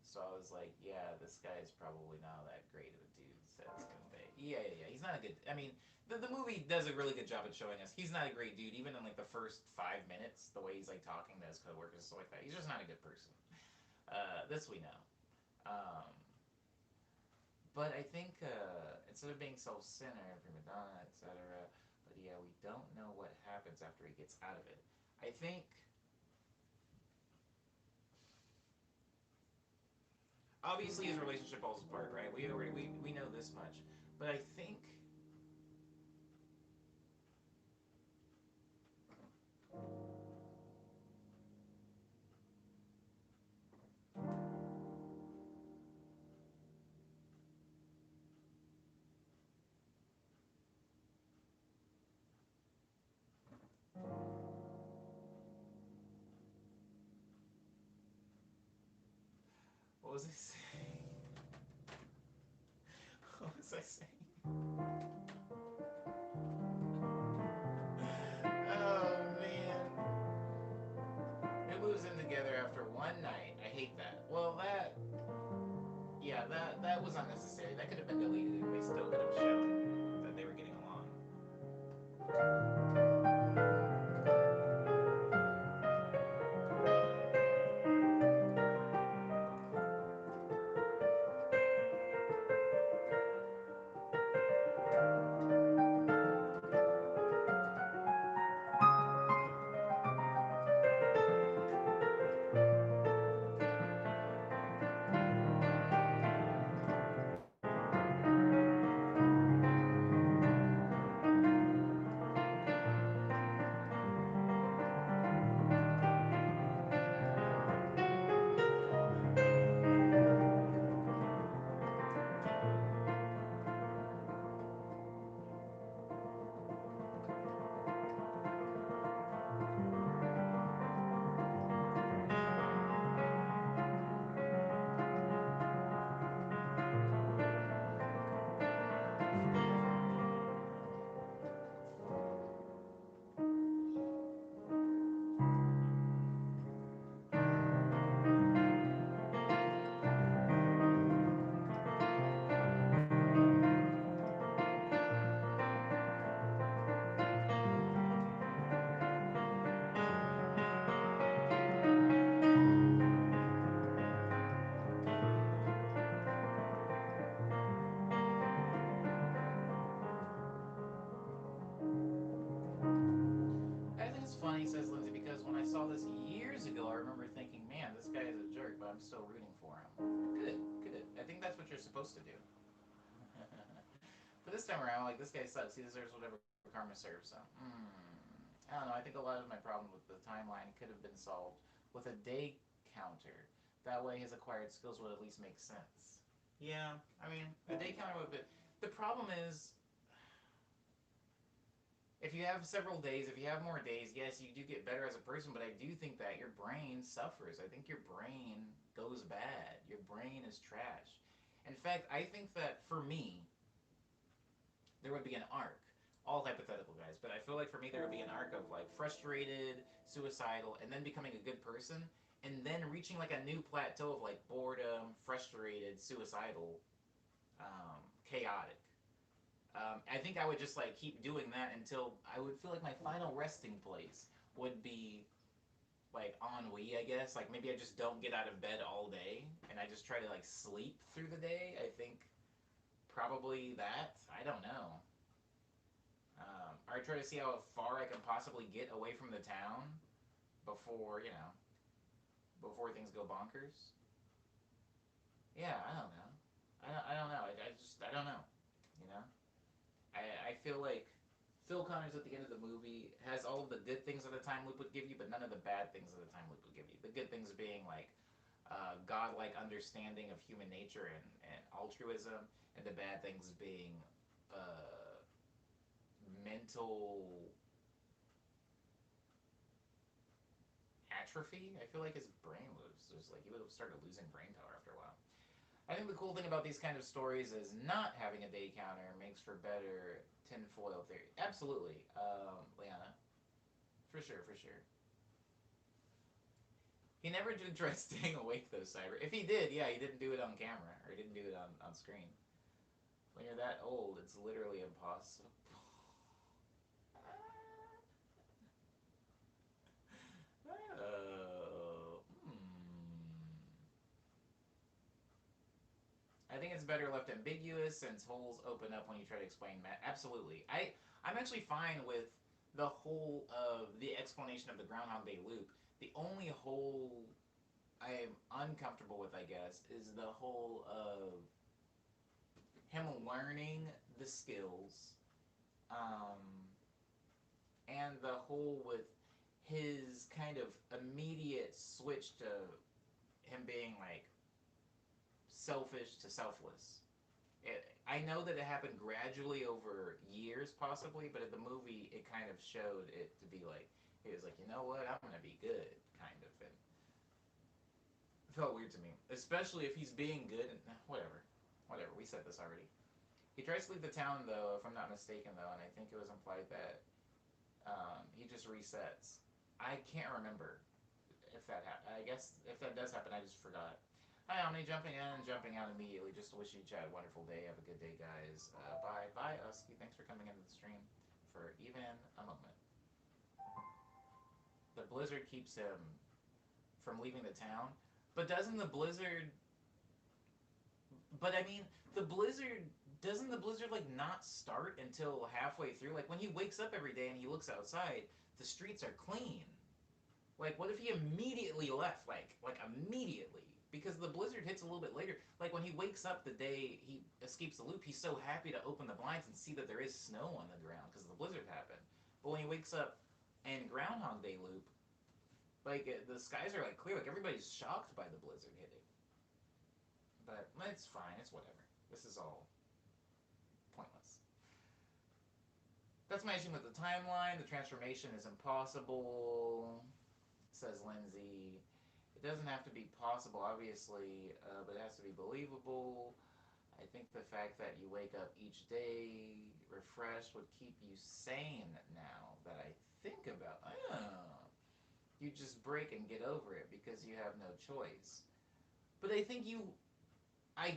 So I was like, yeah, this guy is probably not that great of a dude. Says Gunbei. Yeah. He's not a good. I mean, the movie does a really good job at showing us he's not a great dude. Even in like the first 5 minutes, the way he's like talking to his coworkers and stuff like that, he's just not a good person. This we know. Um, but I think instead of being self-centered, prima donna, etc. But yeah, we don't know what happens after he gets out of it. I think obviously his relationship falls apart, right? We know this much, but I think what was I saying? What was I saying? Oh man, it moves in together after one night. I hate that. Well, that was unnecessary. That could have been deleted, and they still could have shown that they were getting along. I think it's funny, says Lindsay, because when I saw this years ago, I remember thinking, man, this guy is a jerk, but I'm still rooting for him. Good. I think that's what you're supposed to do. But this time around, like, this guy sucks. He deserves whatever karma serves him. I don't know. I think a lot of my problem with the timeline could have been solved with a day counter. That way, his acquired skills would at least make sense. Yeah, I mean, a day counter would be. The problem is, if you have several days, if you have more days, yes, you do get better as a person, but I do think that your brain suffers. I think your brain goes bad. Your brain is trash. In fact, I think that for me, there would be an arc. All hypothetical, guys, but I feel like for me, there would be an arc of like frustrated, suicidal, and then becoming a good person, and then reaching like a new plateau of like boredom, frustrated, suicidal, chaotic. I think I would just like keep doing that until I would feel like my final resting place would be like ennui, I guess. Like maybe I just don't get out of bed all day and I just try to like sleep through the day. I think probably that. I don't know. Or I try to see how far I can possibly get away from the town before, before things go bonkers. Yeah, I don't know. I don't know. I don't know. You know? I feel like Phil Connors at the end of the movie has all of the good things that a time loop would give you, but none of the bad things that a time loop would give you. The good things being like godlike understanding of human nature and altruism, and the bad things being mental atrophy. I feel like his brain was just like he would have started losing brain power after a while. I think the cool thing about these kind of stories is not having a day counter makes for better tinfoil theory. Absolutely, Liana, for sure, for sure. He never did try staying awake though, Cyber. If he did, yeah, he didn't do it on camera or he didn't do it on screen. When you're that old, it's literally impossible. I think it's better left ambiguous since holes open up when you try to explain math. Absolutely. I'm actually fine with the whole of the explanation of the Groundhog Day loop. The only hole I am uncomfortable with, I guess, is the whole of him learning the skills, um, and the whole with his kind of immediate switch to him being like selfish to selfless. I know that it happened gradually over years, possibly, but in the movie, it kind of showed it to be like he was like, you know what, I'm gonna be good, kind of, and it felt weird to me, especially if he's being good and whatever, whatever. We said this already. He tries to leave the town, though, if I'm not mistaken, though, and I think it was implied that he just resets. I can't remember if that happened. I guess if that does happen, I just forgot. Hi, Omni, jumping in and jumping out immediately. Just to wish you chat a wonderful day. Have a good day, guys. Bye. Bye, Usky. Thanks for coming into the stream for even a moment. The blizzard keeps him from leaving the town. But doesn't the blizzard... But, I mean, the blizzard... Doesn't the blizzard, like, not start until halfway through? Like, when he wakes up every day and he looks outside, the streets are clean. Like, what if he immediately left? Like immediately? Because the blizzard hits a little bit later. Like, when he wakes up the day he escapes the loop, he's so happy to open the blinds and see that there is snow on the ground because the blizzard happened. But when he wakes up in Groundhog Day loop, like, the skies are, like, clear. Like, everybody's shocked by the blizzard hitting. But it's fine. It's whatever. This is all pointless. That's my issue with the timeline. The transformation is impossible, says Lindsay. It doesn't have to be possible, obviously, but it has to be believable. I think the fact that you wake up each day refreshed would keep you sane now that I think about it. You just break and get over it because you have no choice. But I think I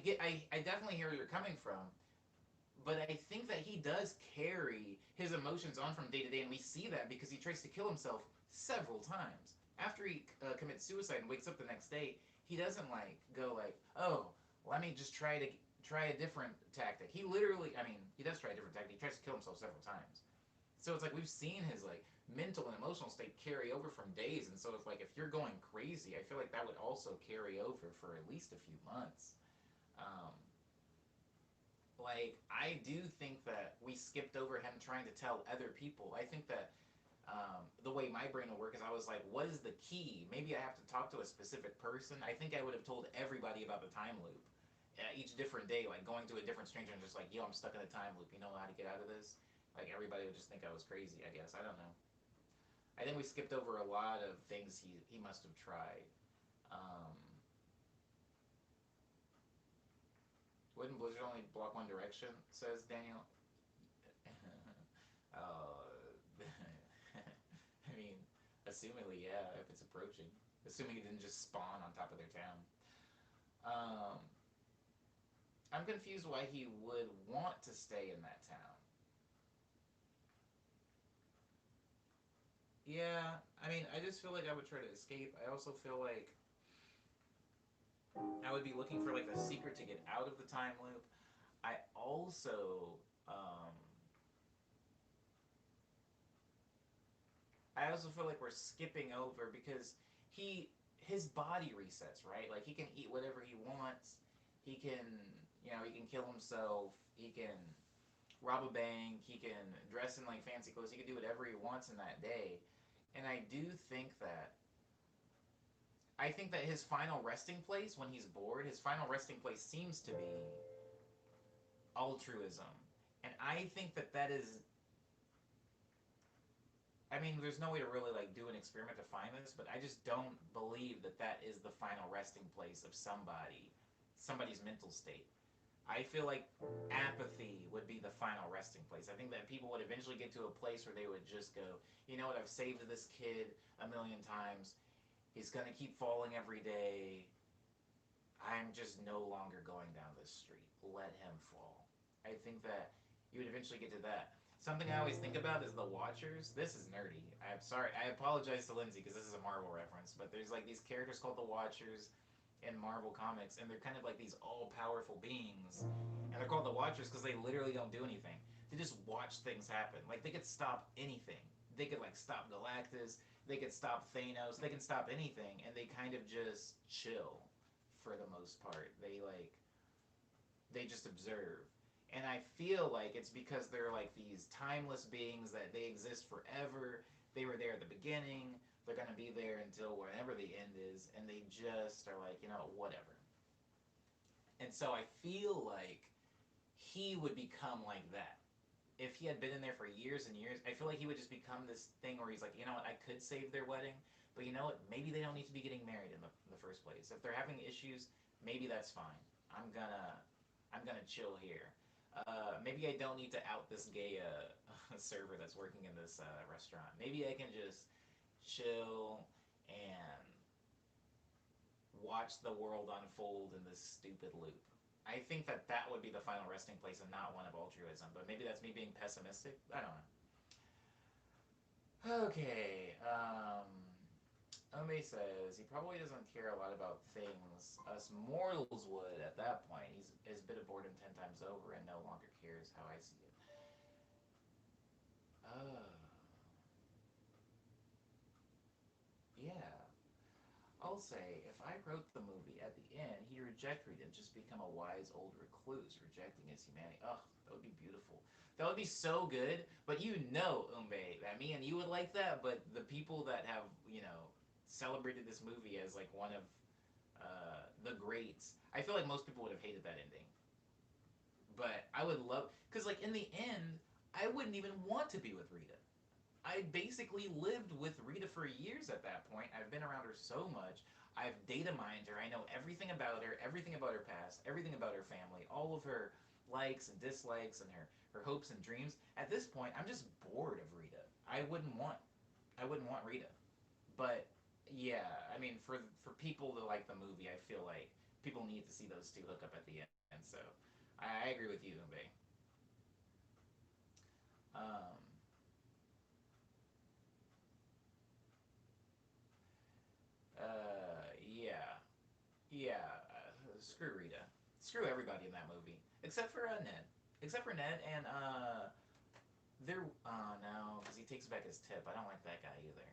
definitely hear where you're coming from, but I think that he does carry his emotions on from day to day, and we see that because he tries to kill himself several times. After he commits suicide and wakes up the next day, he doesn't like go like, oh, let me just try a different tactic. He literally, I mean, he does try a different tactic. He tries to kill himself several times. So it's like we've seen his like mental and emotional state carry over from days, and so it's like if you're going crazy, I feel like that would also carry over for at least a few months. Um, like I do think that we skipped over him trying to tell other people. I think that the way my brain will work is I was like, what is the key? Maybe I have to talk to a specific person. I think I would have told everybody about the time loop. Each different day, like going to a different stranger and just like, yo, I'm stuck in a time loop. You know how to get out of this? Like everybody would just think I was crazy, I guess. I don't know. I think we skipped over a lot of things he must have tried. Um, wouldn't Blizzard only block one direction, says Daniel. uh, I mean, assumingly, yeah, if it's approaching. Assuming it didn't just spawn on top of their town. Um, I'm confused why he would want to stay in that town. Yeah, I mean, I just feel like I would try to escape. I also feel like I would be looking for like a secret to get out of the time loop. I also, um, I also feel like we're skipping over because his body resets, right? Like he can eat whatever he wants. He can, he can kill himself. He can rob a bank. He can dress in like fancy clothes. He can do whatever he wants in that day. And I do think that I think that his final resting place, when he's bored, his final resting place seems to be altruism. And I think that that is, I mean, there's no way to really like do an experiment to find this, but I just don't believe that that is the final resting place of somebody's mental state. I feel like apathy would be the final resting place. I think that people would eventually get to a place where they would just go, you know what, I've saved this kid a million times. He's gonna keep falling every day. I'm just no longer going down this street. Let him fall. I think that you would eventually get to that. Something I always think about is the Watchers. This is nerdy. I'm sorry. I apologize to Lindsay because this is a Marvel reference, but there's like these characters called the Watchers in Marvel comics, and they're kind of like these all-powerful beings, and they're called the Watchers because they literally don't do anything. They just watch things happen. Like they could stop anything. They could like stop Galactus. They could stop Thanos. They can stop anything, and they kind of just chill for the most part. They just observe. And I feel like it's because they're like these timeless beings that they exist forever. They were there at the beginning. They're gonna be there until whenever the end is, and they just are like, you know, whatever. And so I feel like he would become like that. If he had been in there for years and years, I feel like he would just become this thing where he's like, you know what, I could save their wedding, but you know what, maybe they don't need to be getting married in the first place. If they're having issues, maybe that's fine. I'm gonna I'm gonna chill here. Maybe I don't need to out this gay server that's working in this restaurant. Maybe I can just chill and watch the world unfold in this stupid loop. I think that that would be the final resting place and not one of altruism, but maybe that's me being pessimistic. I don't know. Okay, Ome says he probably doesn't care a lot about things us mortals would at that point. He's bit of boredom 10 times over and no longer cares how I see it. Oh, yeah. I'll say, if I wrote the movie, at the end, he'd reject Rita and just become a wise old recluse, rejecting his humanity. Ugh, that would be beautiful. That would be so good. But you know, Umbe, that me and you would like that, but the people that have, celebrated this movie as like one of the greats, I feel like most people would have hated that ending. But I would love, because like in the end, I wouldn't even want to be with Rita. I basically lived with Rita for years at that point. I've been around her so much. I've data mined her. I know everything about her past, everything about her family, all of her likes and dislikes and her hopes and dreams. At this point, I'm just bored of Rita. I wouldn't want Rita. But yeah, I mean for people to like the movie, I feel like people need to see those two hook up at the end. So I agree with you, Umbe. Um, yeah. Yeah, screw Rita. Screw everybody in that movie. Except for Ned. Except for Ned and, they're, oh no, because he takes back his tip. I don't like that guy either.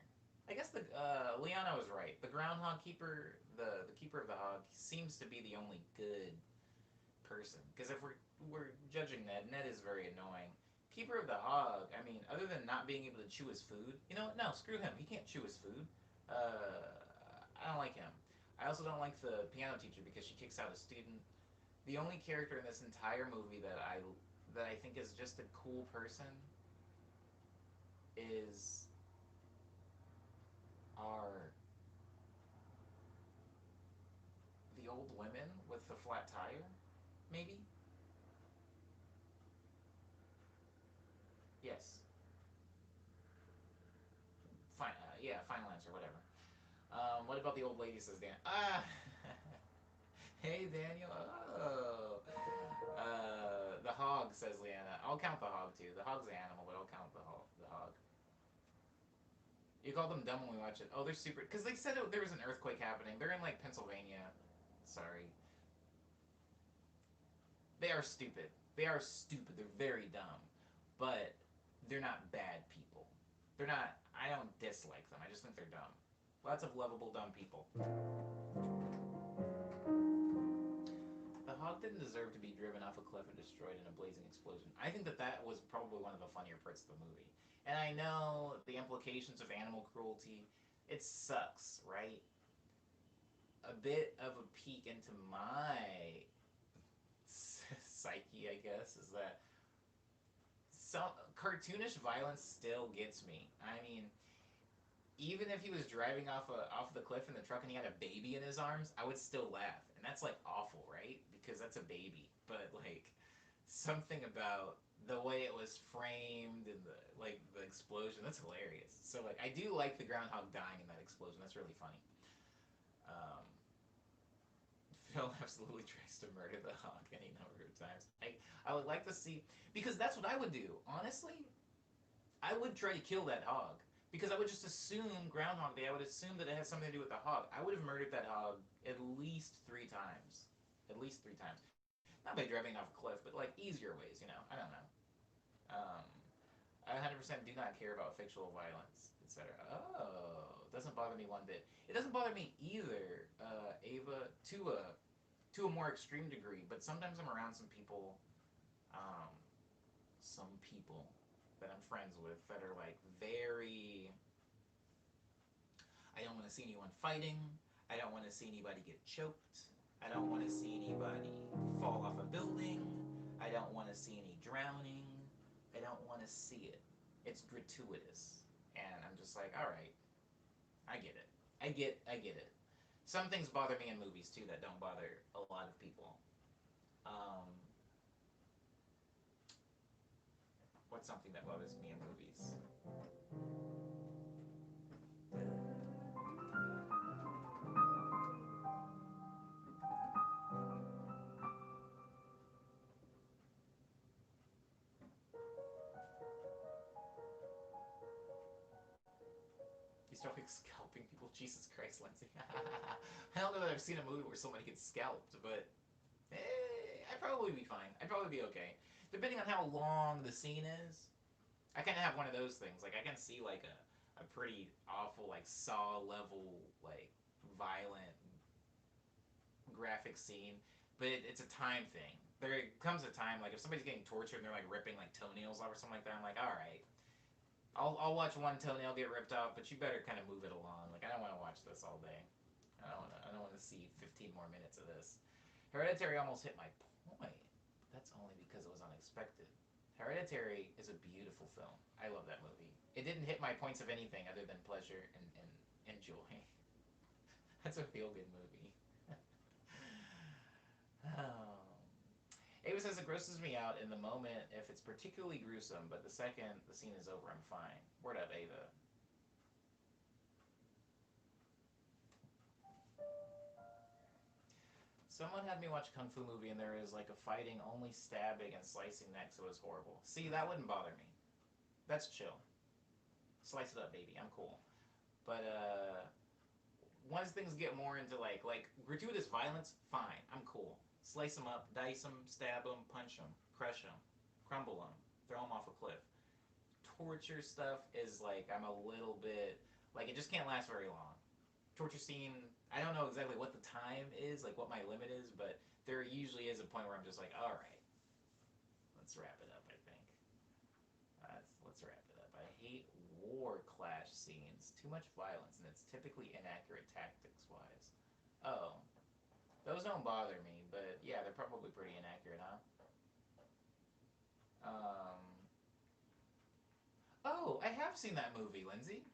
I guess Liana was right. The groundhog keeper, the keeper of the hog, seems to be the only good person. Because if we're judging Ned, Ned is very annoying. Keeper of the hog, I mean, other than not being able to chew his food, you know what? No, screw him. He can't chew his food. Uh, I don't like him. I also don't like the piano teacher because she kicks out a student. The only character in this entire movie that I think is just a cool person is are the old women with the flat tire. Maybe. Yes. Fine. Yeah. Final answer. Whatever. What about the old lady? Says Dan. Ah. Hey Daniel. Oh. The hog, says Leanna. I'll count the hog too. The hog's an animal, but I'll count the hog. You called them dumb when we watched it. Oh, they're super. Because they said there was an earthquake happening. They're in like Pennsylvania. Sorry. They are stupid. They are stupid. They're very dumb. But they're not bad people. They're not. I don't dislike them. I just think they're dumb. Lots of lovable dumb people. The hog didn't deserve to be driven off a cliff and destroyed in a blazing explosion. I think that that was probably one of the funnier parts of the movie. And I know the implications of animal cruelty. It sucks, right? a bit of a peek into my psyche, I guess, is that some cartoonish violence still gets me. I mean, even if he was driving off the cliff in the truck and he had a baby in his arms, I would still laugh, and that's like awful, right? Because that's a baby. But like something about the way it was framed and the explosion, that's hilarious. So like I do like the groundhog dying in that explosion. That's really funny. Um, Phil absolutely tries to murder the hog any number of times. I would like to see because that's what I would do. Honestly, I would try to kill that hog because I would just assume Groundhog Day. I would assume that it has something to do with the hog. I would have murdered that hog at least 3 times. At least 3 times. Not by driving off a cliff, but like easier ways. I don't know. Um, I 100% do not care about fictional violence, etc. Oh, it doesn't bother me one bit. It doesn't bother me either, Ava, to a more extreme degree. But sometimes I'm around um, some people that I'm friends with that are like very. I don't want to see anyone fighting. I don't want to see anybody get choked. I don't want to see anybody fall off a building. I don't want to see any drowning. I don't want to see it. It's gratuitous. And I'm just like, all right, I get it. I get it. Some things bother me in movies too that don't bother a lot of people. Um, what's something that bothers me in movies? You start like scalping people. Jesus Christ, Lindsay. I don't know that I've seen a movie where somebody gets scalped, but I'd probably be fine. I'd probably be okay. Depending on how long the scene is, I kind of have one of those things. Like I can see like a pretty awful like Saw level like violent graphic scene, but it's a time thing. There comes a time like if somebody's getting tortured and they're like ripping like toenails off or something like that, I'm like, all right, I'll watch one toenail get ripped off, but you better kind of move it along. Like I don't want to watch this all day. I don't want to see 15 more minutes of this. Hereditary almost hit my point. But that's only because it was unexpected. Hereditary is a beautiful film. I love that movie. It didn't hit my points of anything other than pleasure and joy. That's a feel good movie. Oh. Ava says it grosses me out in the moment if it's particularly gruesome, but the second the scene is over, I'm fine. Word up, Ava. Someone had me watch a Kung Fu movie and there was like a fighting, only stabbing and slicing next. It was horrible. See, that wouldn't bother me. That's chill. Slice it up, baby. I'm cool. But once things get more into like gratuitous violence, fine. I'm cool. Slice them up, dice them, stab them, punch them, crush them, crumble them, throw them off a cliff. Torture stuff is like I'm a little bit like it just can't last very long. Torture scene, I don't know exactly what the time is, like what my limit is, but there usually is a point where I'm just like, all right, let's wrap it up. I think let's wrap it up. I hate war clash scenes. Too much violence, and it's typically inaccurate tactics wise. Oh, those don't bother me, but yeah, they're probably pretty inaccurate, huh? Um. Oh, I have seen that movie, Lindsay.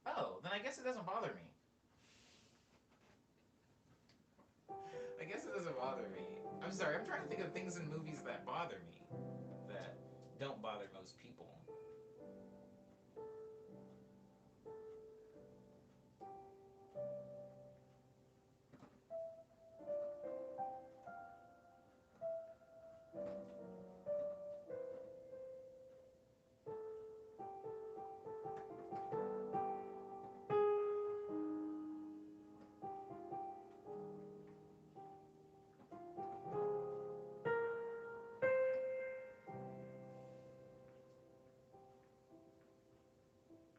Oh, then I guess it doesn't bother me. I guess it doesn't bother me. I'm sorry, I'm trying to think of things in movies that bother me that don't bother most people.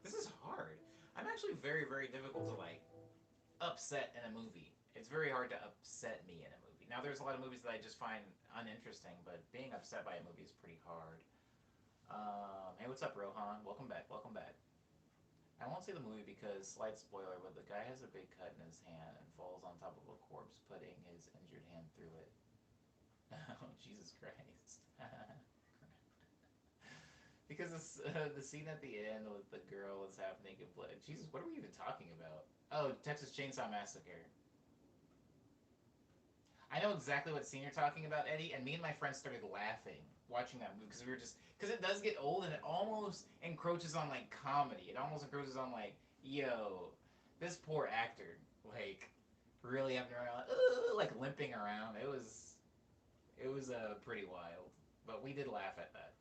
This is hard. I'm actually very, very difficult to like upset in a movie. It's very hard to upset me in a movie. Now, there's a lot of movies that I just find uninteresting, but being upset by a movie is pretty hard. Hey, what's up, Rohan? Welcome back. Welcome back. I won't say the movie because slight spoiler, but the guy has a big cut in his hand and falls on top of a corpse, putting his injured hand through it. Oh, Jesus Christ. Because the scene at the end with the girl is half naked blood. Jesus, what are we even talking about? Oh, Texas Chainsaw Massacre. I know exactly what scene you're talking about, Eddie, and me and my friends started laughing watching that movie because we were just because it does get old and it almost encroaches on like comedy. It almost encroaches on like, yo, this poor actor, like really having around like limping around. It was pretty wild, but we did laugh at that.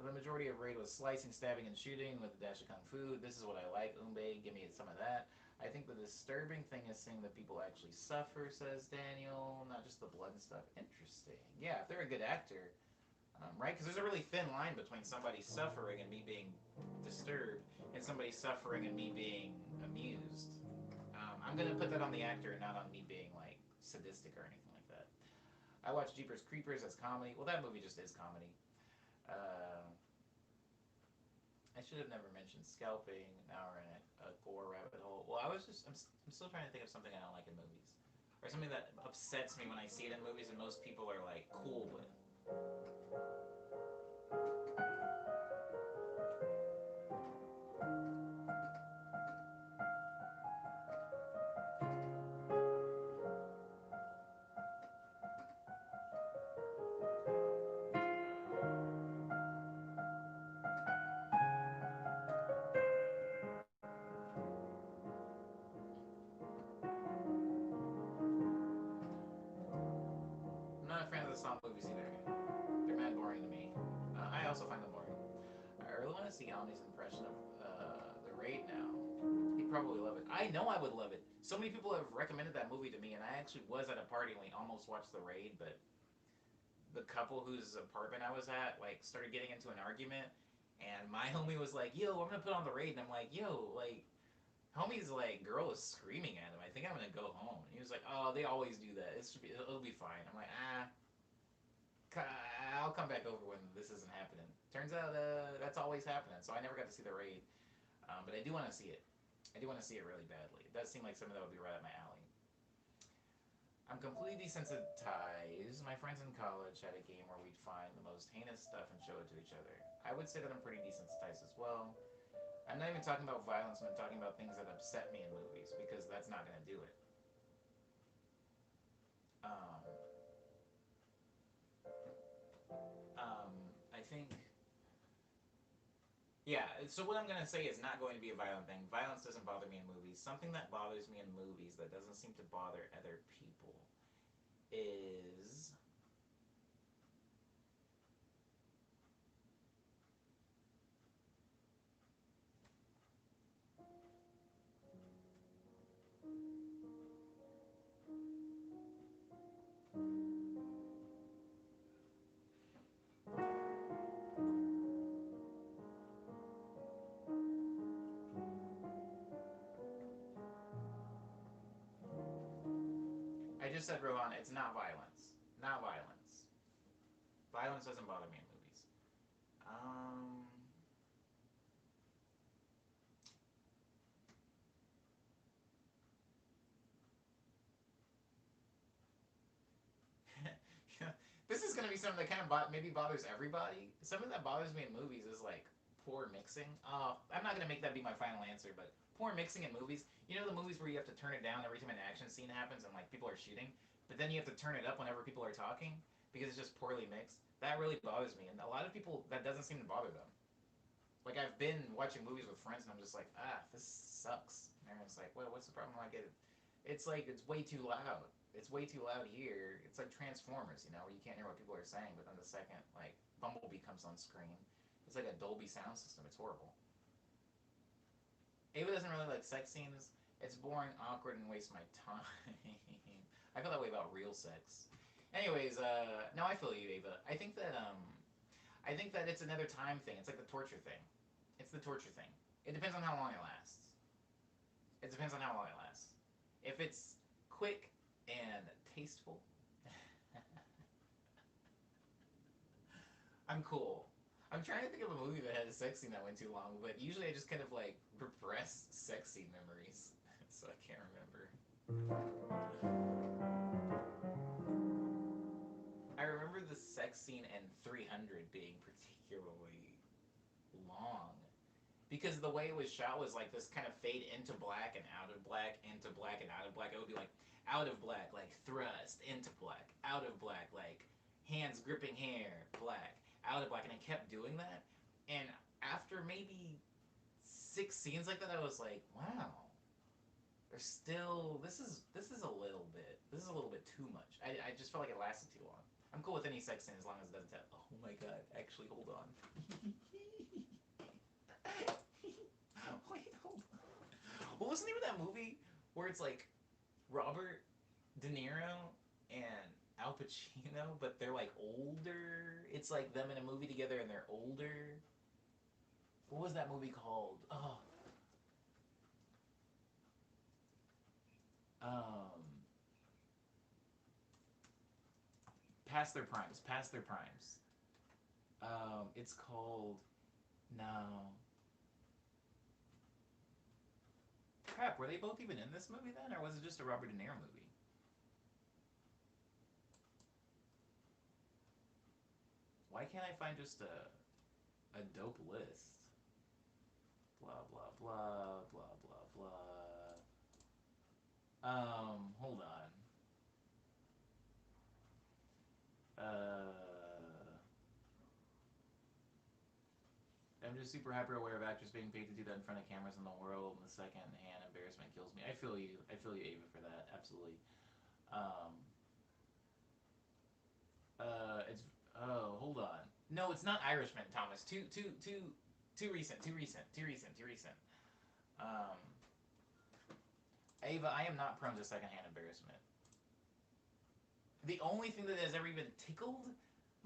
The majority of raid was slicing, stabbing, and shooting with a dash of kung fu. This is what I like. Umbe, give me some of that. I think the disturbing thing is seeing that people actually suffer, says Daniel, not just the blood and stuff. Interesting. Yeah, if they're a good actor, right? Because there's a really thin line between somebody suffering and me being disturbed, and somebody suffering and me being amused. I'm gonna put that on the actor and not on me being like sadistic or anything like that. I watch Jeepers Creepers as comedy. Well, that movie just is comedy. Uh, I should have never mentioned scalping. Now we're in a gore rabbit hole. Well, I'm still trying to think of something I don't like in movies, or something that upsets me when I see it in movies, and most people are like cool with. I'm not a fan of the Saw movies either. They're mad boring to me. I also find them boring. I really want to see Omni's impression of the Raid now. He'd probably love it. I know I would love it. So many people have recommended that movie to me, and I actually was at a party and we almost watched the Raid, but the couple whose apartment I was at like started getting into an argument, and my homie was like, "Yo, I'm gonna put on the Raid," and I'm like, "Yo, like." Homie's like, girl is screaming at him. I think I'm gonna go home. And he was like, "Oh, they always do that. It'll be fine." I'm like, I'll come back over when this isn't happening. Turns out that's always happening. So I never got to see the Raid, but I do want to see it. I do want to see it really badly. It does seem like something that would be right up my alley. I'm completely desensitized. My friends in college had a game where we'd find the most heinous stuff and show it to each other. I would say that I'm pretty desensitized as well. I'm not even talking about violence, I'm talking about things that upset me in movies because that's not going to do it. Um, I think, yeah, so what I'm going to say is not going to be a violent thing. Violence doesn't bother me in movies. Something that bothers me in movies that doesn't seem to bother other people is I just said, Rohan, it's not violence. Not violence. Violence doesn't bother me in movies. Um, this is going to be something that kind of maybe bothers everybody. Something that bothers me in movies is like poor mixing. I'm not going to make that be my final answer, but poor mixing in movies. You know the movies where you have to turn it down every time an action scene happens and like people are shooting, but then you have to turn it up whenever people are talking because it's just poorly mixed. That really bothers me, and a lot of people that doesn't seem to bother them. Like I've been watching movies with friends, and I'm just like, this sucks. And everyone's like, well, what's the problem? Like it's like it's way too loud. It's way too loud here. It's like Transformers, you know, where you can't hear what people are saying, but then the second like Bumblebee comes on screen, it's like a Dolby sound system. It's horrible. Ava doesn't really like sex scenes. It's boring, awkward, and wastes my time. I feel that way about real sex. Anyways, no, I feel you, Ava. I think that it's another time thing. It's like the torture thing. It's the torture thing. It depends on how long it lasts. It depends on how long it lasts. If it's quick and tasteful, I'm cool. I'm trying to think of a movie that had a sex scene that went too long, but usually I just kind of like repress sex scene memories, so I can't remember. I remember the sex scene in 300 being particularly long because the way it was shot was like this kind of fade into black and out of black, into black and out of black. It would be like out of black, like thrust into black, out of black, like hands gripping hair, black, out of black, and I kept doing that. And after maybe 6 scenes like that, I was like, wow, there's still this is a little bit too much. I just felt like it lasted too long. I'm cool with any sex scene as long as it doesn't have. Oh my god! Actually, hold on. Wait, hold on. What was the name of that movie where it's like Robert De Niro and Al Pacino, but they're like older? It's like them in a movie together and they're older. What was that movie called? Oh, um, Past Their Primes. Past Their Primes. It's called. No. Crap, were they both even in this movie then, or was it just a Robert De Niro movie? Why can't I find just a dope list? Blah blah blah blah blah blah. Hold on. I'm just super hyper aware of actors being paid to do that in front of cameras in the world, and the second hand embarrassment kills me. I feel you. I feel you, Ava, for that. Absolutely. Um, it's hold on. No, it's not Irishman, Thomas. Too recent. Too recent. Too recent. Too recent. Um, Ava, I am not prone to secondhand embarrassment. The only thing that has ever even tickled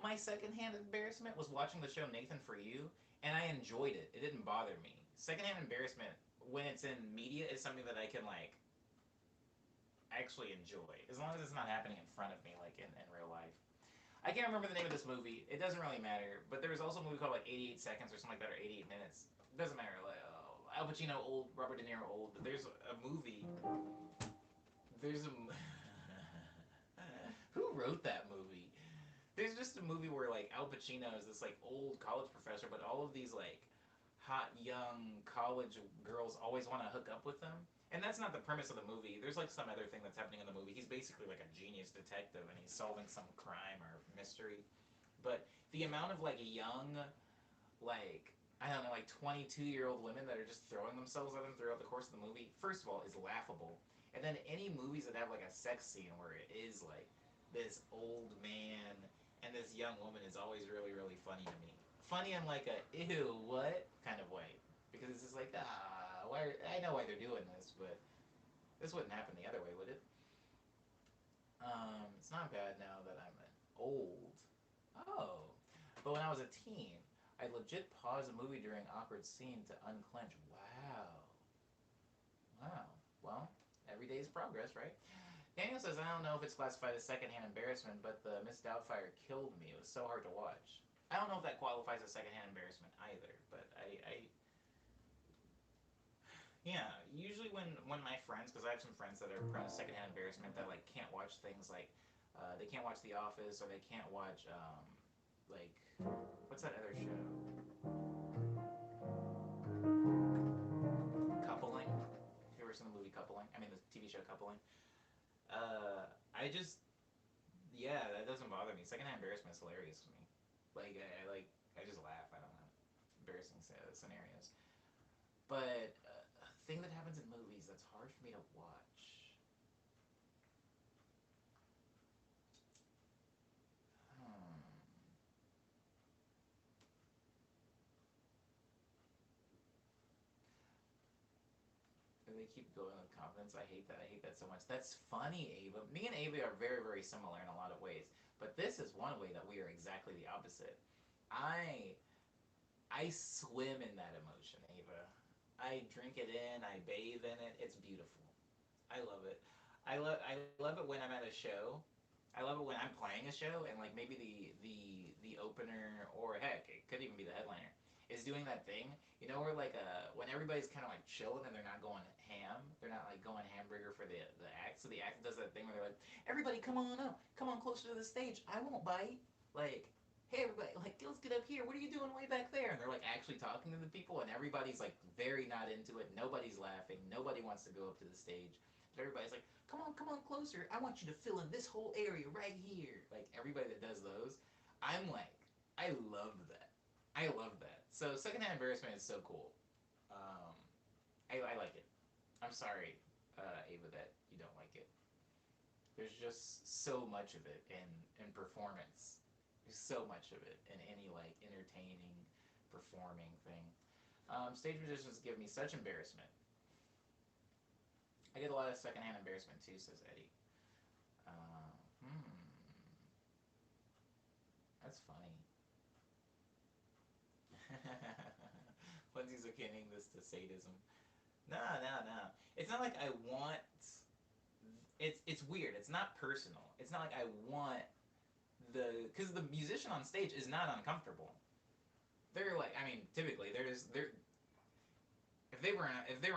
my secondhand embarrassment was watching the show Nathan For You, and I enjoyed it. It didn't bother me. Secondhand embarrassment, when it's in media, is something that I can like actually enjoy, as long as it's not happening in front of me, like in real life. I can't remember the name of this movie. It doesn't really matter. But there was also a movie called like 88 Seconds or something like that, or 88 Minutes. It doesn't matter. Like Al Pacino old, Robert De Niro old. But there's a movie. There's a. Who wrote that movie? There's just a movie where like Al Pacino is this like old college professor, but all of these like hot young college girls always want to hook up with him. And that's not the premise of the movie. There's like some other thing that's happening in the movie. He's basically like a genius detective and he's solving some crime or mystery. But the amount of like young, like I don't know, like 22-year-old women that are just throwing themselves at him throughout the course of the movie, first of all, is laughable. And then any movies that have like a sex scene where it is like this old man and this young woman is always really, really funny to me. Funny in like a ew, what kind of way. Because it's just like, why? I know why they're doing this, but this wouldn't happen the other way, would it? It's not bad now that I'm an old. Oh. But when I was a teen, I legit paused a movie during awkward scene to unclench. Wow. Wow. Well, every day is progress, right? Daniel says, I don't know if it's classified as secondhand embarrassment, but the Miss Doubtfire killed me. It was so hard to watch. I don't know if that qualifies as secondhand embarrassment either, but yeah, usually when my friends, because I have some friends that are prone to secondhand embarrassment that like can't watch things like, they can't watch The Office or they can't watch like what's that other show? Coupling. Have you ever seen the movie Coupling? I mean the TV show Coupling. I just yeah, that doesn't bother me. Secondhand embarrassment is hilarious to me. Like I just laugh. I don't know, embarrassing scenarios. But a thing that happens in movies that's hard for me to watch. Hmm. They keep going with confidence. I hate that. I hate that so much. That's funny, Ava. Me and Ava are very, very similar in a lot of ways. But this is one way that we are exactly the opposite. I I swim in that emotion, Ava. I drink it in. I bathe in it. It's beautiful. I love it. I love it when I'm at a show I love it when I'm playing a show and like maybe the opener or heck it could even be the headliner is doing that thing. You know where like when everybody's kind of like chilling and they're not going ham, they're not like going hamburger for the act. So the act does that thing where they're like, everybody come on up, come on closer to the stage. I won't bite. Like, hey everybody, like let's get up here. What are you doing way back there? And they're like actually talking to the people and everybody's like very not into it. Nobody's laughing. Nobody wants to go up to the stage. But everybody's like, come on closer. I want you to fill in this whole area right here. Like everybody that does those, I'm like, I love that. I love that. So secondhand embarrassment is so cool. Um, I like it. I'm sorry, Ava, that you don't like it. There's just so much of it in performance. There's so much of it in any like entertaining, performing thing. Stage musicians give me such embarrassment. I get a lot of secondhand embarrassment too, says Eddie. Uh, hmm, that's funny. Lindsay's akinning this to sadism. No, no, no. It's not like I want. It's weird. It's not personal. It's not like I want because the musician on stage is not uncomfortable. They're like, I mean, typically they're if they were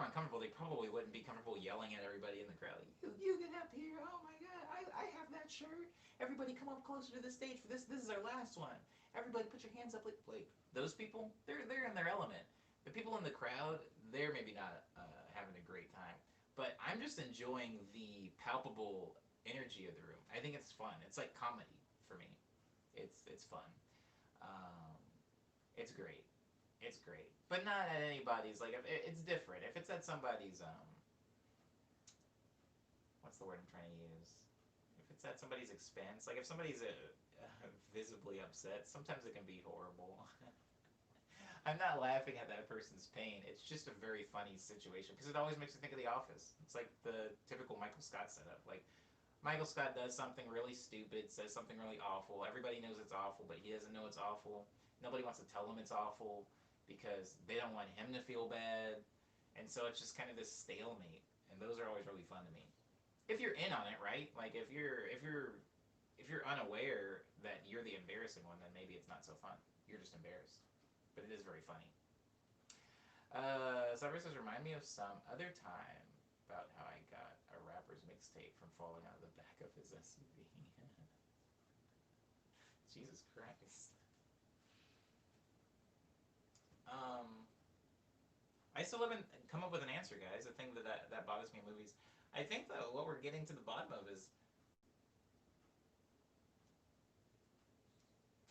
uncomfortable, they probably wouldn't be comfortable yelling at everybody in the crowd. Like, you get up here! Oh my god, I have that shirt. Everybody come up closer to the stage for this. This is our last one. Everybody put your hands up. Like those people, they're in their element. The people in the crowd, they're maybe not having a great time. But I'm just enjoying the palpable energy of the room. I think it's fun. It's like comedy for me. It's fun. Um, it's great. It's great, but not at anybody's. Like, if it's different. If it's at somebody's, what's the word I'm trying to use? If it's at somebody's expense, like if somebody's visibly upset, sometimes it can be horrible. I'm not laughing at that person's pain. It's just a very funny situation because it always makes me think of The Office. It's like the typical Michael Scott setup. Like Michael Scott does something really stupid, says something really awful. Everybody knows it's awful, but he doesn't know it's awful. Nobody wants to tell him it's awful because they don't want him to feel bad. And so it's just kind of this stalemate. And those are always really fun to me. If you're in on it, right? Like if you're unaware that you're the embarrassing one, then maybe it's not so fun. You're just embarrassed. But it is very funny. Cyber says, remind me of some other time about how I got a rapper's mixtape from falling out of the back of his SUV. Jesus Christ. Um, I still haven't come up with an answer, guys. The thing that bothers me in movies. I think though what we're getting to the bottom of is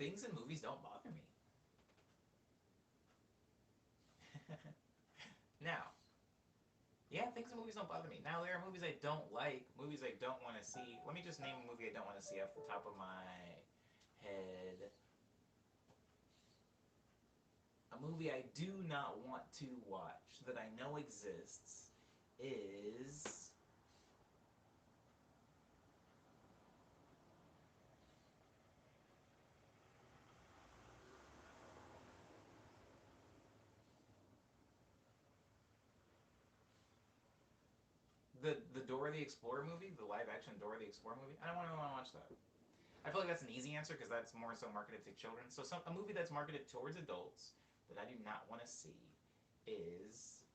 things in movies don't bother me. Now, yeah, things in movies don't bother me. Now there are movies I don't like, movies I don't want to see. Let me just name a movie I don't want to see off the top of my head. A movie I do not want to watch that I know exists is the Dora the Explorer movie, the live action Dora the Explorer movie. I don't want to watch that. I feel like that's an easy answer because that's more so marketed to children. So a movie that's marketed towards adults that I do not want to see is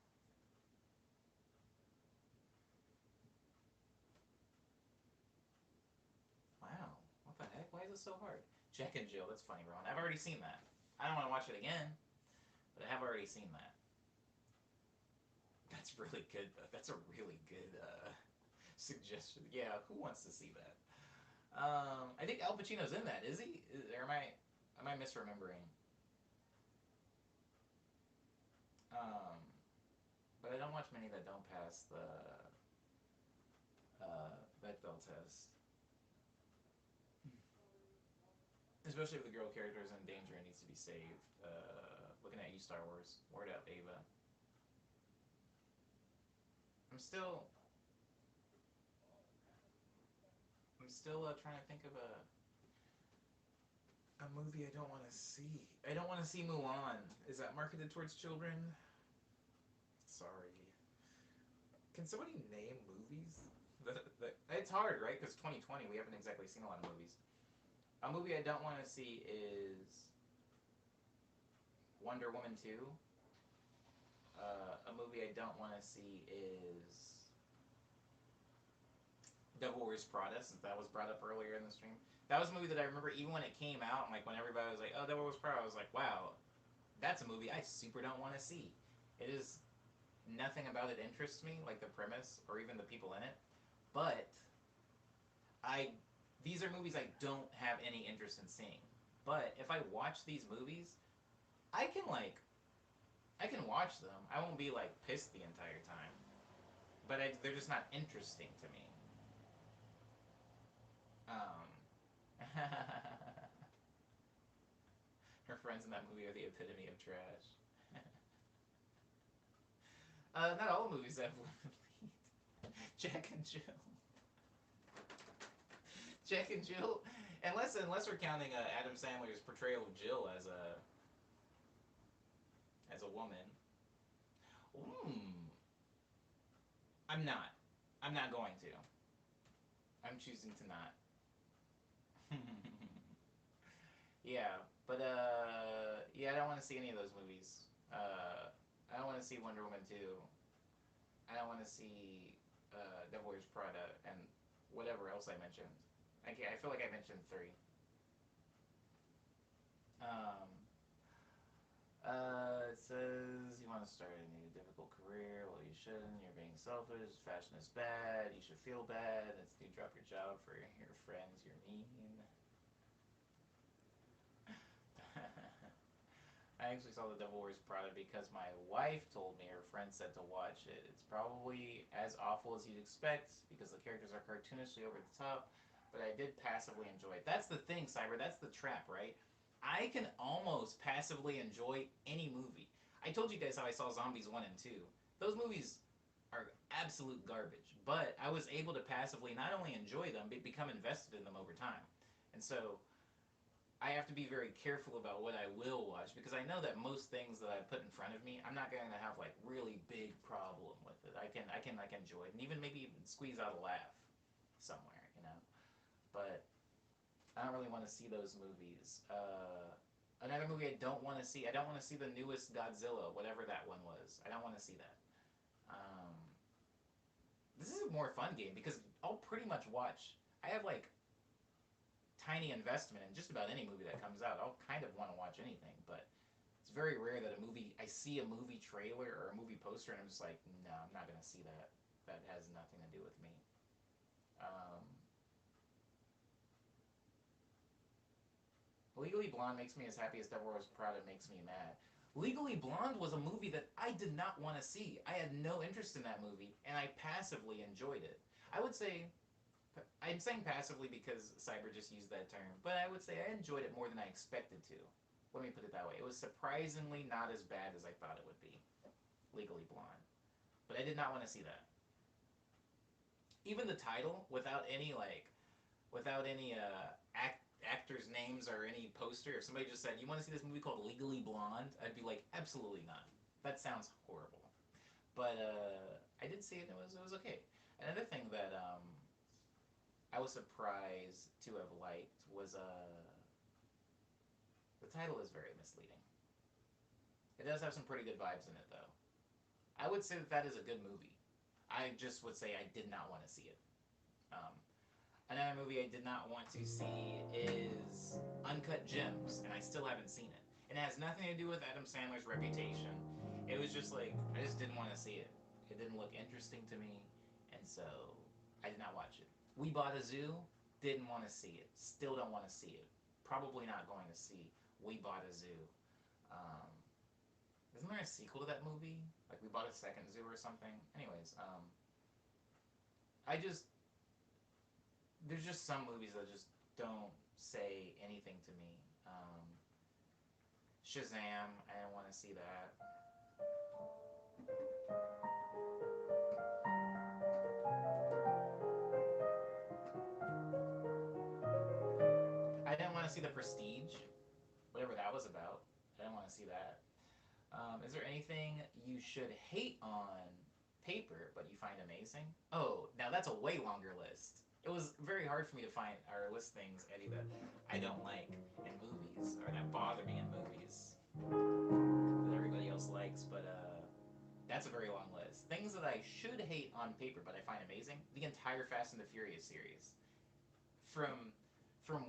wow. What the heck? Why is it so hard? Jack and Jill. That's funny, Ron. I've already seen that. I don't want to watch it again, but I have already seen that. That's really good. Though. That's a really good suggestion. Yeah, who wants to see that? I think Al Pacino's in that. Is he? Or am I misremembering? Um, but I don't watch many that don't pass the Bechdel test. Especially if the girl character is in danger and needs to be saved. Looking at you, Star Wars. Word up, Ava. I'm still, I'm still trying to think of a movie I don't want to see. I don't want to see Mulan. Is that marketed towards children? Sorry. Can somebody name movies? It's hard, right? Because 2020, we haven't exactly seen a lot of movies. A movie I don't want to see is Wonder Woman 2. A movie I don't want to see is Devil Wears Prada, since that was brought up earlier in the stream. That was a movie that I remember even when it came out, and like when everybody was like, "Oh, Devil Wears Prada," I was like, "Wow, that's a movie I super don't want to see." It is nothing about it interests me, like the premise or even the people in it. But I, these are movies I don't have any interest in seeing. But if I watch these movies, I can like I can watch them. I won't be like pissed the entire time. But they're just not interesting to me. Her friends in that movie are the epitome of trash. Not all movies have women lead. Jack and Jill. Jack and Jill. Unless we're counting Adam Sandler's portrayal of Jill as a woman. I'm not. I'm not going to. I'm choosing to not. Yeah, but yeah, I don't want to see any of those movies. I don't want to see Wonder Woman 2. I don't want to see Devil Wears Prada and whatever else I mentioned. I feel like I mentioned three. Um, it says you want to start a new difficult career. Well, you shouldn't. You're being selfish. Fashion is bad. You should feel bad. It's you drop your job for your friends. You're mean. I actually saw The Devil Wears Prada because my wife told me her friend said to watch it. It's probably as awful as you'd expect because the characters are cartoonishly over the top, but I did passively enjoy it. That's the thing, Cyber. That's the trap, right? I can almost passively enjoy any movie. I told you guys how I saw Zombies 1 and 2. Those movies are absolute garbage, but I was able to passively not only enjoy them, but become invested in them over time. And so I have to be very careful about what I will watch because I know that most things that I put in front of me, I'm not going to have like really big problem with it. I can like enjoy it and even maybe even squeeze out a laugh somewhere, you know. But I don't really want to see those movies. Another movie I don't want to see. I don't want to see the newest Godzilla, whatever that one was. I don't want to see that. Um, this is a more fun game because I'll pretty much watch. I have like tiny investment in just about any movie that comes out. I'll kind of want to watch anything, but it's very rare that I see a movie trailer or a movie poster and I'm just like, no, I'm not going to see that. That has nothing to do with me. Um, Legally Blonde makes me as happy as Devil Wears Prada makes me mad. Legally Blonde was a movie that I did not want to see. I had no interest in that movie, and I passively enjoyed it. I would say I'm saying passively because Cyber just used that term, but I would say I enjoyed it more than I expected to. Let me put it that way. It was surprisingly not as bad as I thought it would be. Legally Blonde. But I did not want to see that. Even the title, without any actors' names or any poster, if somebody just said, "You want to see this movie called Legally Blonde?" I'd be like, "Absolutely not. That sounds horrible." But I did see it. And it was okay. Another thing that I was surprised to have liked was the title is very misleading. It does have some pretty good vibes in it, though. I would say that that is a good movie. I just would say I did not want to see it. Um, Another movie I did not want to see is Uncut Gems, and I still haven't seen it. And it has nothing to do with Adam Sandler's reputation. It was just like, I just didn't want to see it. It didn't look interesting to me, and so I did not watch it. We Bought a Zoo, didn't want to see it. Still don't want to see it. Probably not going to see We Bought a Zoo. Um, isn't there a sequel to that movie? Like We Bought a Second Zoo or something? Anyways, I just there's just some movies that just don't say anything to me. Shazam, I don't want to see that. I didn't want to see The Prestige, whatever that was about. I didn't want to see that. Is there anything you should hate on paper, but you find amazing. Oh, now that's a way longer list. It was very hard for me to find or list things, Eddie, that I don't like in movies or that bother me in movies that everybody else likes. But that's a very long list. Things that I should hate on paper, but I find amazing. The entire Fast and the Furious series, from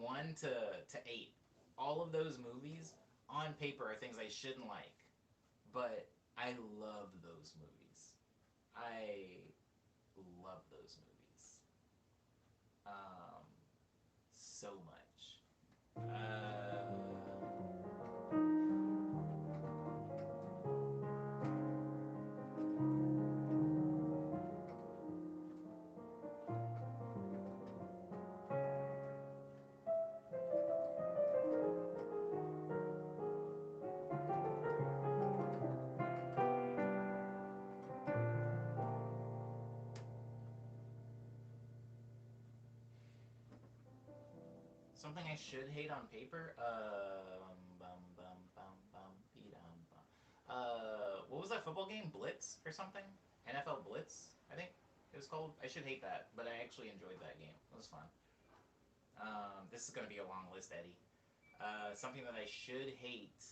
one to eight, all of those movies on paper are things I shouldn't like, but I love those movies. I love those movies. Um, so much. Something I should hate on paper. What was that football game? Blitz or something? NFL Blitz, I think it was called. I should hate that, but I actually enjoyed that game. It was fun. This is going to be a long list, Eddie. Something that I should hate,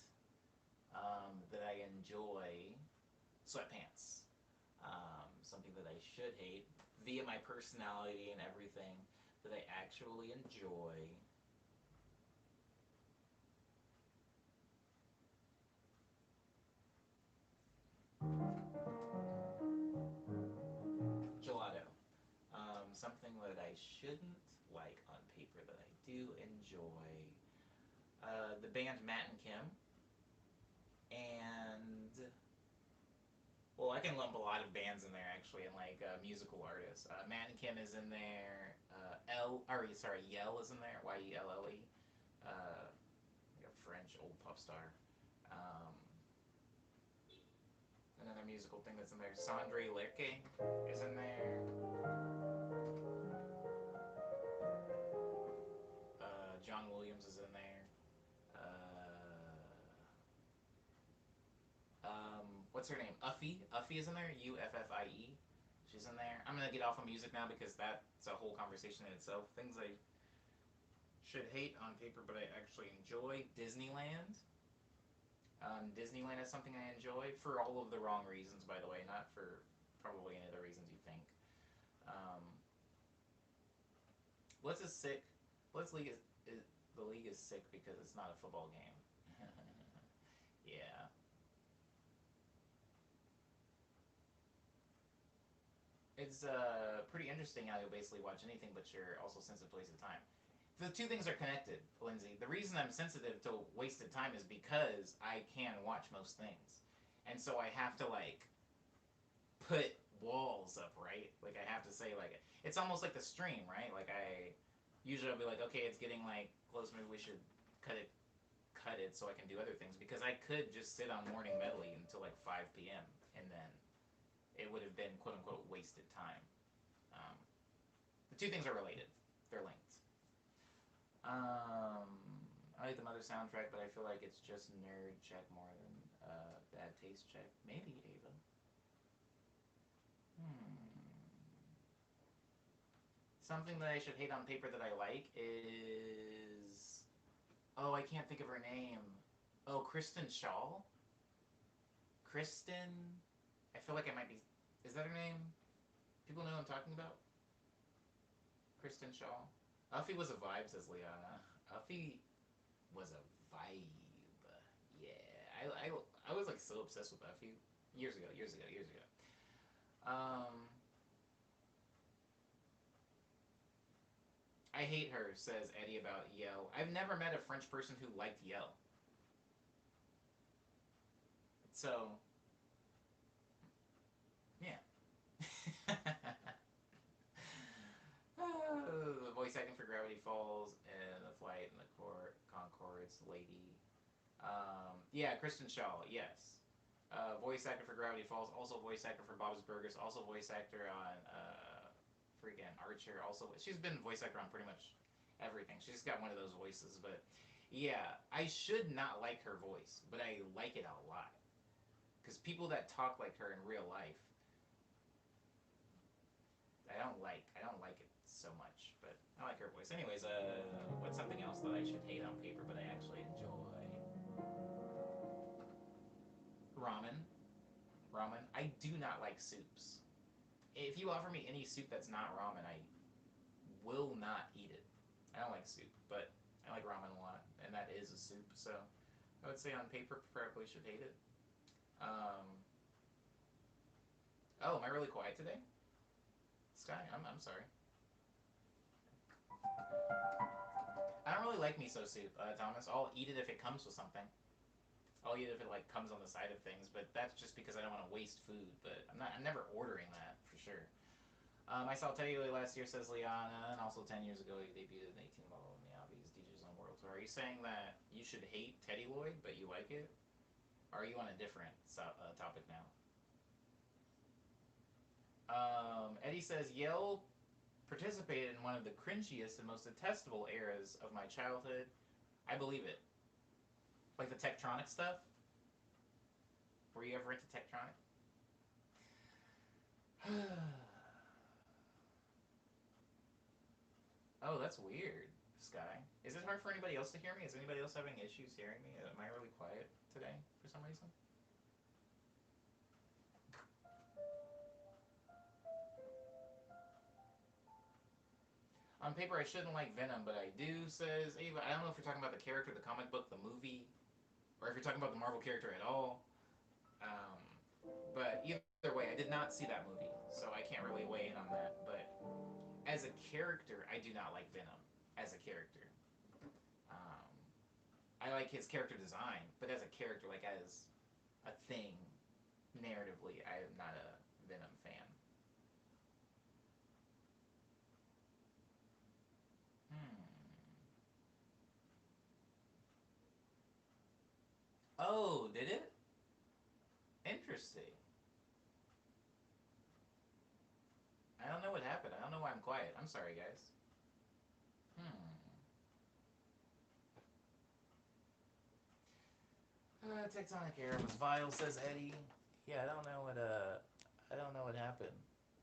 that I enjoy, sweatpants. Something that I should hate via my personality and everything that I actually enjoy. Gelato. Something that I shouldn't like on paper that I do enjoy. The band Matt and Kim. And, well, I can lump a lot of bands in there actually, and like musical artists. Matt and Kim is in there. Yell is in there. Yelle. Like a French old pop star. Um, Another musical thing that's in there. Sandre Lerche is in there. John Williams is in there. What's her name? Uffie. Uffie is in there. Uffie. She's in there. I'm gonna get off of music now because that's a whole conversation in itself. Things I should hate on paper, but I actually enjoy. Disneyland. Disneyland is something I enjoy for all of the wrong reasons, by the way, not for probably any of the reasons you think. Um, Blitz is sick. Blitz League is the league is sick because it's not a football game. Yeah. It's pretty interesting how you'll basically watch anything, but you're also sensitive to wasted time. The two things are connected, Lindsay. The reason I'm sensitive to wasted time is because I can watch most things, and so I have to like put walls up, right? Like I have to say like it's almost like the stream, right? Like I usually I'll be like, okay, it's getting like close. Maybe we should cut it, so I can do other things because I could just sit on morning medley until like 5 p.m. and then it would have been quote unquote wasted time. Um, the two things are related; they're linked. I like the Mother soundtrack, but I feel like it's just nerd check more than bad taste check. Maybe Ava. Something that I should hate on paper that I like is, oh, I can't think of her name. Oh, Kristen Shaw. Kristen. I feel like I might be. Is that her name? People know what I'm talking about. Kristen Shaw. Uffie was a vibe, says Liana. Uffie was a vibe. Yeah, I was like so obsessed with Uffie years ago, years ago, years ago. I hate her, says Eddie about Yell. I've never met a French person who liked Yell. So, yeah. The voice acting for Gravity Falls and The Flight and the Concords Lady. Yeah, Kristen Shaw, yes. Voice actor for Gravity Falls, also voice actor for Bob's Burgers, also voice actor on freaking Archer. Also, she's been voice actor on pretty much everything. She's got one of those voices, but yeah, I should not like her voice, but I like it a lot because people that talk like her in real life, I don't like it so much, but I like her voice. Anyways, what's something else that I should hate on paper but I actually enjoy? Ramen. Ramen. I do not like soups. If you offer me any soup that's not ramen, I will not eat it. I don't like soup, but I like ramen a lot, and that is a soup. So I would say on paper, probably should hate it. Um, oh, am I really quiet today, Sky? I'm sorry. I don't really like miso soup, Thomas. I'll eat it if it comes with something. I'll eat it if it like comes on the side of things, but that's just because I don't want to waste food. But I'm not. I'm never ordering that for sure. I saw Teddy Lee last year, says Liana, and also 10 years ago he debuted an 18 model in Miyabi's DJs on World Tour. Are you saying that you should hate Teddy Lloyd, but you like it? Or are you on a different topic now? Eddie says Yale participated in one of the cringiest and most detestable eras of my childhood. I believe it. Like the Tektronic stuff. Were you ever into Tektronic? Oh, that's weird, Sky. Is it hard for anybody else to hear me? Is anybody else having issues hearing me? Am I really quiet today for some reason? On paper, I shouldn't like Venom, but I do, says Ava. I don't know if you're talking about the character, the comic book, the movie, or if you're talking about the Marvel character at all. Um, but either way, I did not see that movie, so I can't really weigh in on that. But as a character, I do not like Venom as a character. Um, I like his character design, but as a character, like as a thing, narratively, I am not a Venom fan. Hmm. Oh, did it? Interesting. I don't know what happened. I don't know why I'm quiet. I'm sorry, guys. Hmm. Tectonic error was vile, says Eddie. Yeah, I don't know what happened.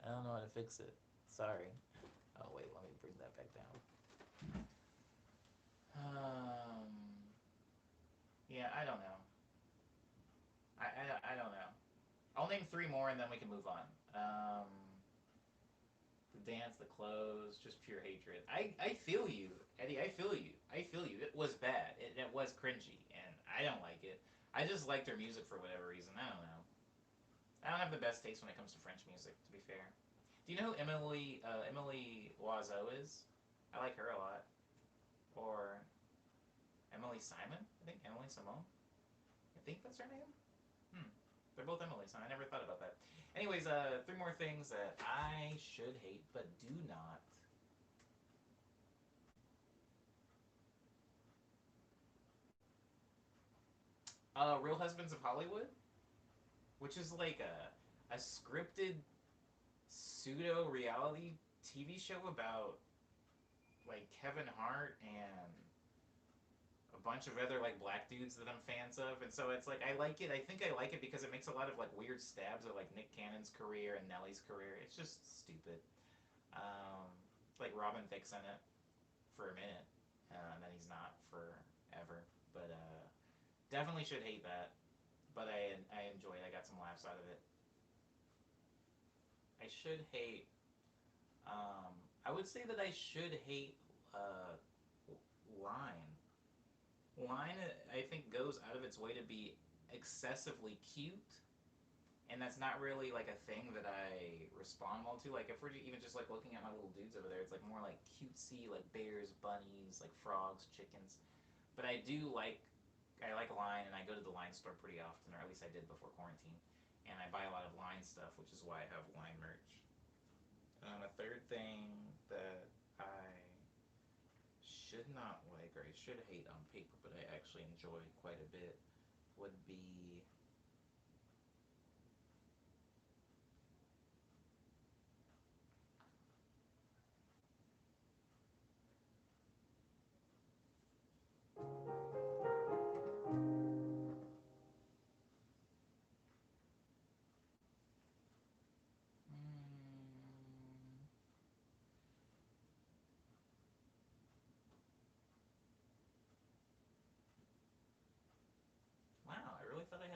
I don't know how to fix it. Sorry. Oh wait, let me bring that back down. Yeah, I don't know. I don't know. I'll name three more and then we can move on. The dance, the clothes, just pure hatred. I feel you, Eddie. I feel you. I feel you. It was bad. It was cringy, and I don't like it. I just like their music for whatever reason. I don't know. I don't have the best taste when it comes to French music, to be fair. Do you know who Emily Loiseau is? I like her a lot. Or Emily Simon? I think Emily Simone. I think that's her name. Hmm. They're both Emily, so I never thought about that. Anyways, three more things that I should hate but do not. Real Husbands of Hollywood, which is like a scripted pseudo reality TV show about like Kevin Hart and a bunch of other like black dudes that I'm fans of, and so it's like I like it. I think I like it because it makes a lot of like weird stabs at like Nick Cannon's career and Nelly's career. It's just stupid. Um, like Robin Thicke's in it for a minute, and then he's not forever. But definitely should hate that. But I enjoy it. I got some laughs out of it. I should hate. I would say that I should hate uh, Line. Line, I think, goes out of its way to be excessively cute, and that's not really like a thing that I respond well to. Like if we're even just like looking at my little dudes over there, it's like more like cutesy, like bears, bunnies, like frogs, chickens. But I like Line, and I go to the Line store pretty often, or at least I did before quarantine. And I buy a lot of Line stuff, which is why I have Line merch. A third thing that I should not like, or I should hate on paper, but I actually enjoy quite a bit, would be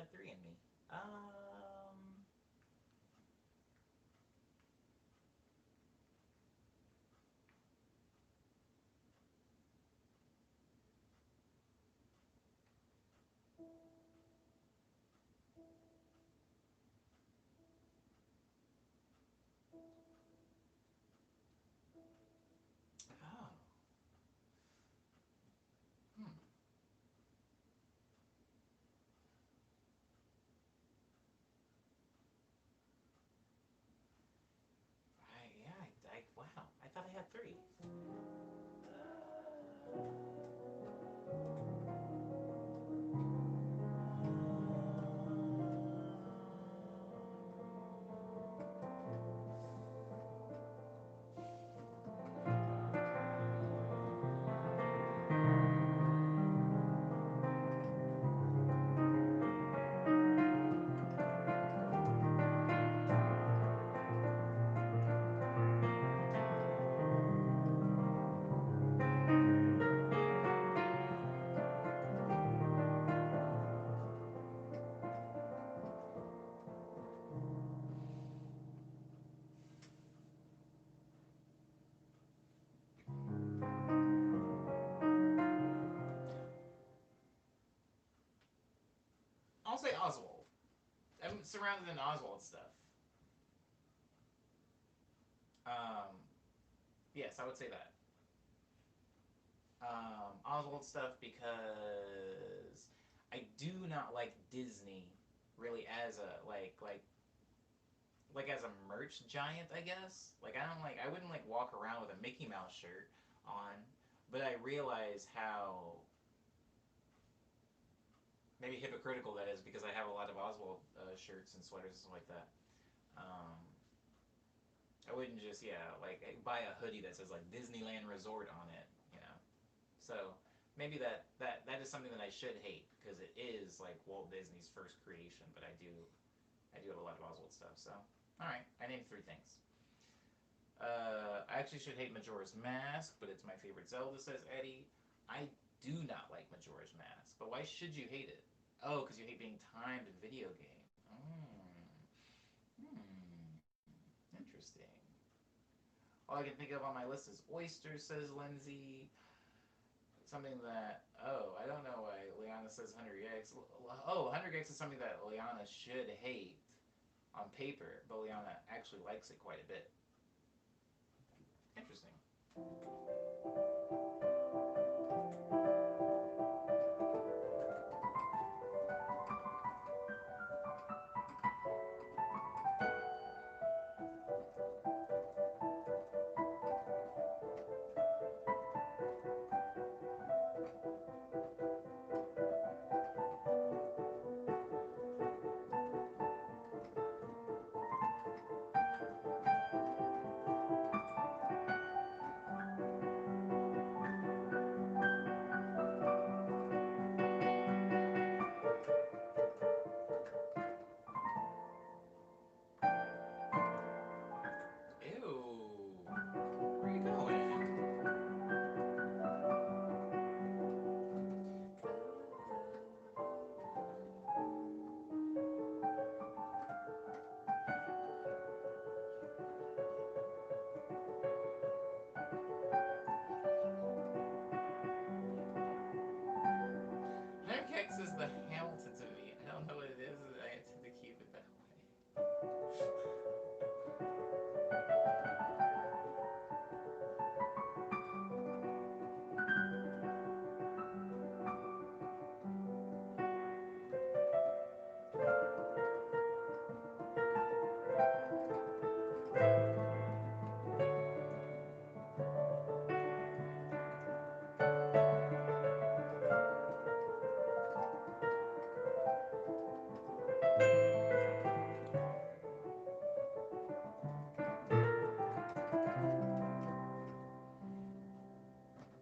had 3 in me. Um, oh, hmm. Wow, I thought I had 3. I'll say Oswald. I'm surrounded in Oswald stuff. Um, yes, I would say that. Oswald stuff because I do not like Disney really as a like as a merch giant, I guess. Like I wouldn't like walk around with a Mickey Mouse shirt on, but I realize how maybe hypocritical that is because I have a lot of Oswald shirts and sweaters and stuff like that. Um, I wouldn't just like buy a hoodie that says like Disneyland Resort on it, you know. So maybe that is something that I should hate because it is like Walt Disney's first creation, but I do have a lot of Oswald stuff. So all right, I named 3 things. I actually should hate Majora's Mask, but it's my favorite Zelda, says Eddie. I do not like Majora's Mask, but why should you hate it? Oh, because you hate being timed in video game. Interesting. All I can think of on my list is oysters, says Lindsay. Something that, I don't know why Liana says 100 gigs. Oh, 100 gigs is something that Liana should hate on paper, but Liana actually likes it quite a bit. Interesting. Ew. Where are you going? Pancakes is the Hamilton to me. I don't know what it is. I intend to keep it that way.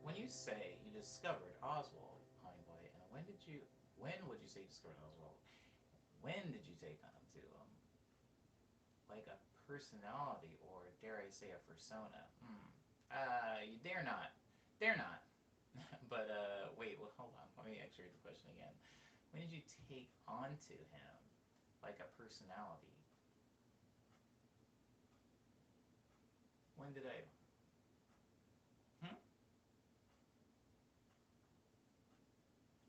When you say you discovered Oswald, Honeyboy, and when would you say you discovered Oswald? When did you take on to him? Like a personality, or dare I say a persona? You dare not. Dare not. But, wait, well, hold on. Let me actually read the question again. When did you take onto him like a personality? When did I? Hmm?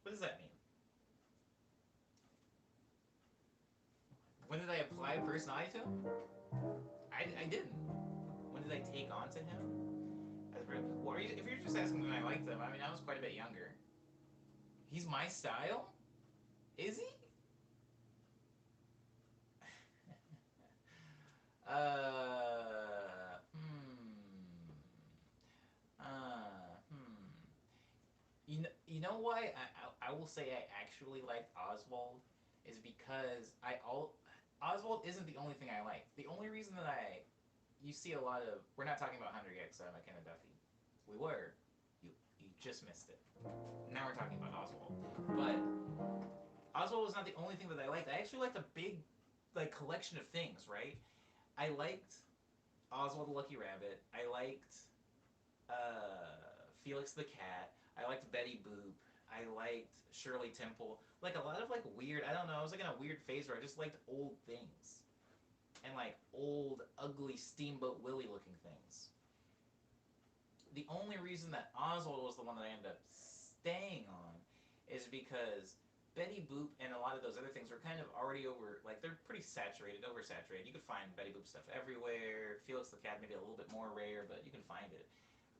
What does that mean? When did I apply personality to him? I didn't. When did I take onto him? Well, if you're just asking when I liked him, I mean, I was quite a bit younger. He's my style? Is he? Hmm. Hmm. You know why I will say I actually liked Oswald is because Oswald isn't the only thing I like. The only reason that you see a lot of we're not talking about Hunter yet because McKenna Duffy. We were. You just missed it. Now we're talking about Oswald. But Oswald was not the only thing that I liked. I actually liked a big like collection of things, right? I liked Oswald the Lucky Rabbit. I liked Felix the Cat. I liked Betty Boop. I liked Shirley Temple. Like a lot of like weird. I don't know. I was like in a weird phase where I just liked old things and like old, ugly Steamboat Willie looking things. The only reason that Oswald was the one that I ended up staying on is because Betty Boop and a lot of those other things were kind of already over, like they're pretty saturated, oversaturated. You could find Betty Boop stuff everywhere. Felix the Cat maybe a little bit more rare, but you can find it.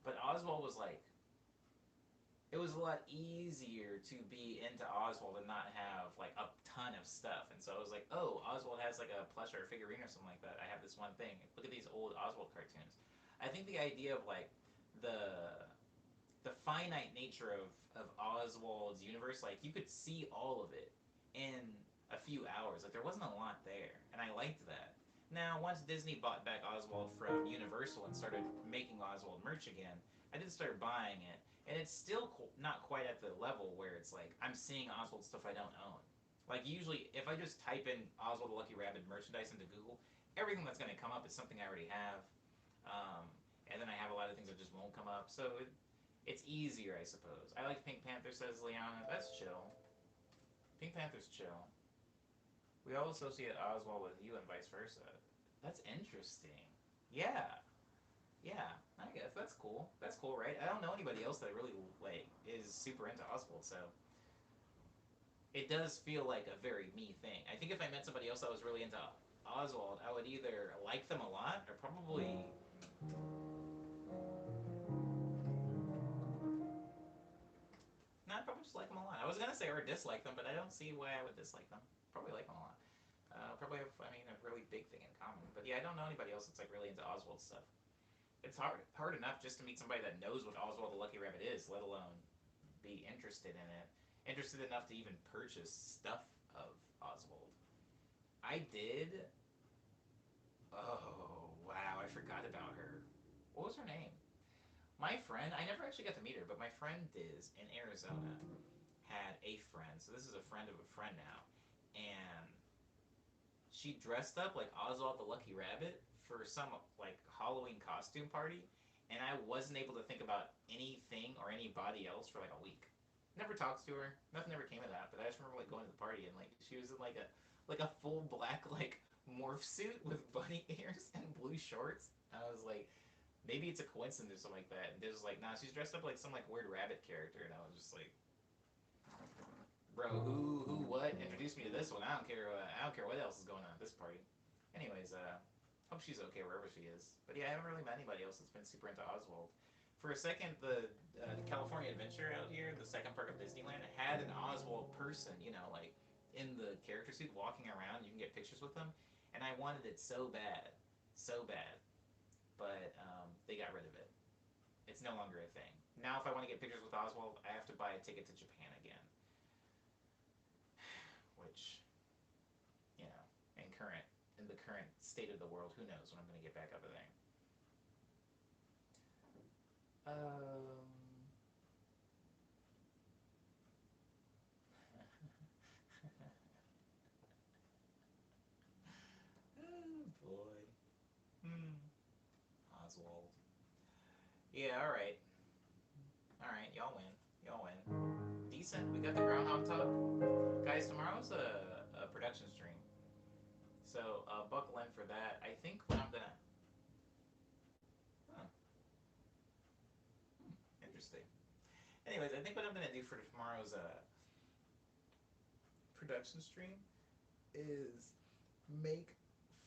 But Oswald was like, it was a lot easier to be into Oswald and not have like a ton of stuff. And so I was like, oh, Oswald has like a plush or a figurine or something like that. I have this one thing. Look at these old Oswald cartoons. I think the idea of like the the finite nature of Oswald's universe, like you could see all of it in a few hours. Like there wasn't a lot there, and I liked that. Now, once Disney bought back Oswald from Universal and started making Oswald merch again, I did start buying it, and it's still not quite at the level where it's like I'm seeing Oswald stuff I don't own. Like usually, if I just type in Oswald the Lucky Rabbit merchandise into Google, everything that's going to come up is something I already have. Um, and then I have a lot of things that just won't come up. So it's easier, I suppose. I like Pink Panther, says Liana. That's chill. Pink Panther's chill. We all associate Oswald with you and vice versa. That's interesting. Yeah, yeah. I guess that's cool. That's cool, right? I don't know anybody else that really like is super into Oswald, so it does feel like a very me thing. I think if I met somebody else that was really into Oswald, I would either like them a lot or probably no, I'd probably just like them a lot. I was gonna say or dislike them, but I don't see why I would dislike them. Probably like them a lot. Probably have, I mean, a really big thing in common. But yeah, I don't know anybody else that's like really into Oswald stuff. It's hard enough just to meet somebody that knows what Oswald the Lucky Rabbit is, let alone be interested in it. Interested enough to even purchase stuff of Oswald. I did. Oh wow, I forgot about her. What was her name? My friend. I never actually got to meet her, but my friend Diz in Arizona had a friend. So this is a friend of a friend now, and she dressed up like Oswald the Lucky Rabbit for some like Halloween costume party, and I wasn't able to think about anything or anybody else for like a week. Never talked to her. Nothing ever came of that. But I just remember like going to the party and like she was in like a full black like morph suit with bunny ears and blue shorts. I was like, maybe it's a coincidence or something like that. And there's like, nah, she's dressed up like some like weird rabbit character, and I was just like, bro, what? Introduce me to this one. I don't care. I don't care what else is going on at this party. Anyways, hope she's okay wherever she is. But yeah, I haven't really met anybody else that's been super into Oswald. For a second, the California Adventure out here, the second park of Disneyland, had an Oswald person, you know, like in the character suit walking around. You can get pictures with them, and I wanted it so bad, so bad. But they got rid of it. It's no longer a thing. Now, if I want to get pictures with Oswald, I have to buy a ticket to Japan again, which you know, in the current state of the world, who knows when I'm going to get back up there. Um, oh boy. Hmm. Oswald. Yeah. All right. All right. Y'all win. Y'all win. decent. We got the groundhog talk. Guys, tomorrow's a production stream. So buckle in for that. I think what I'm gonna. Huh, interesting. Anyways, I think what I'm gonna do for tomorrow's production stream is make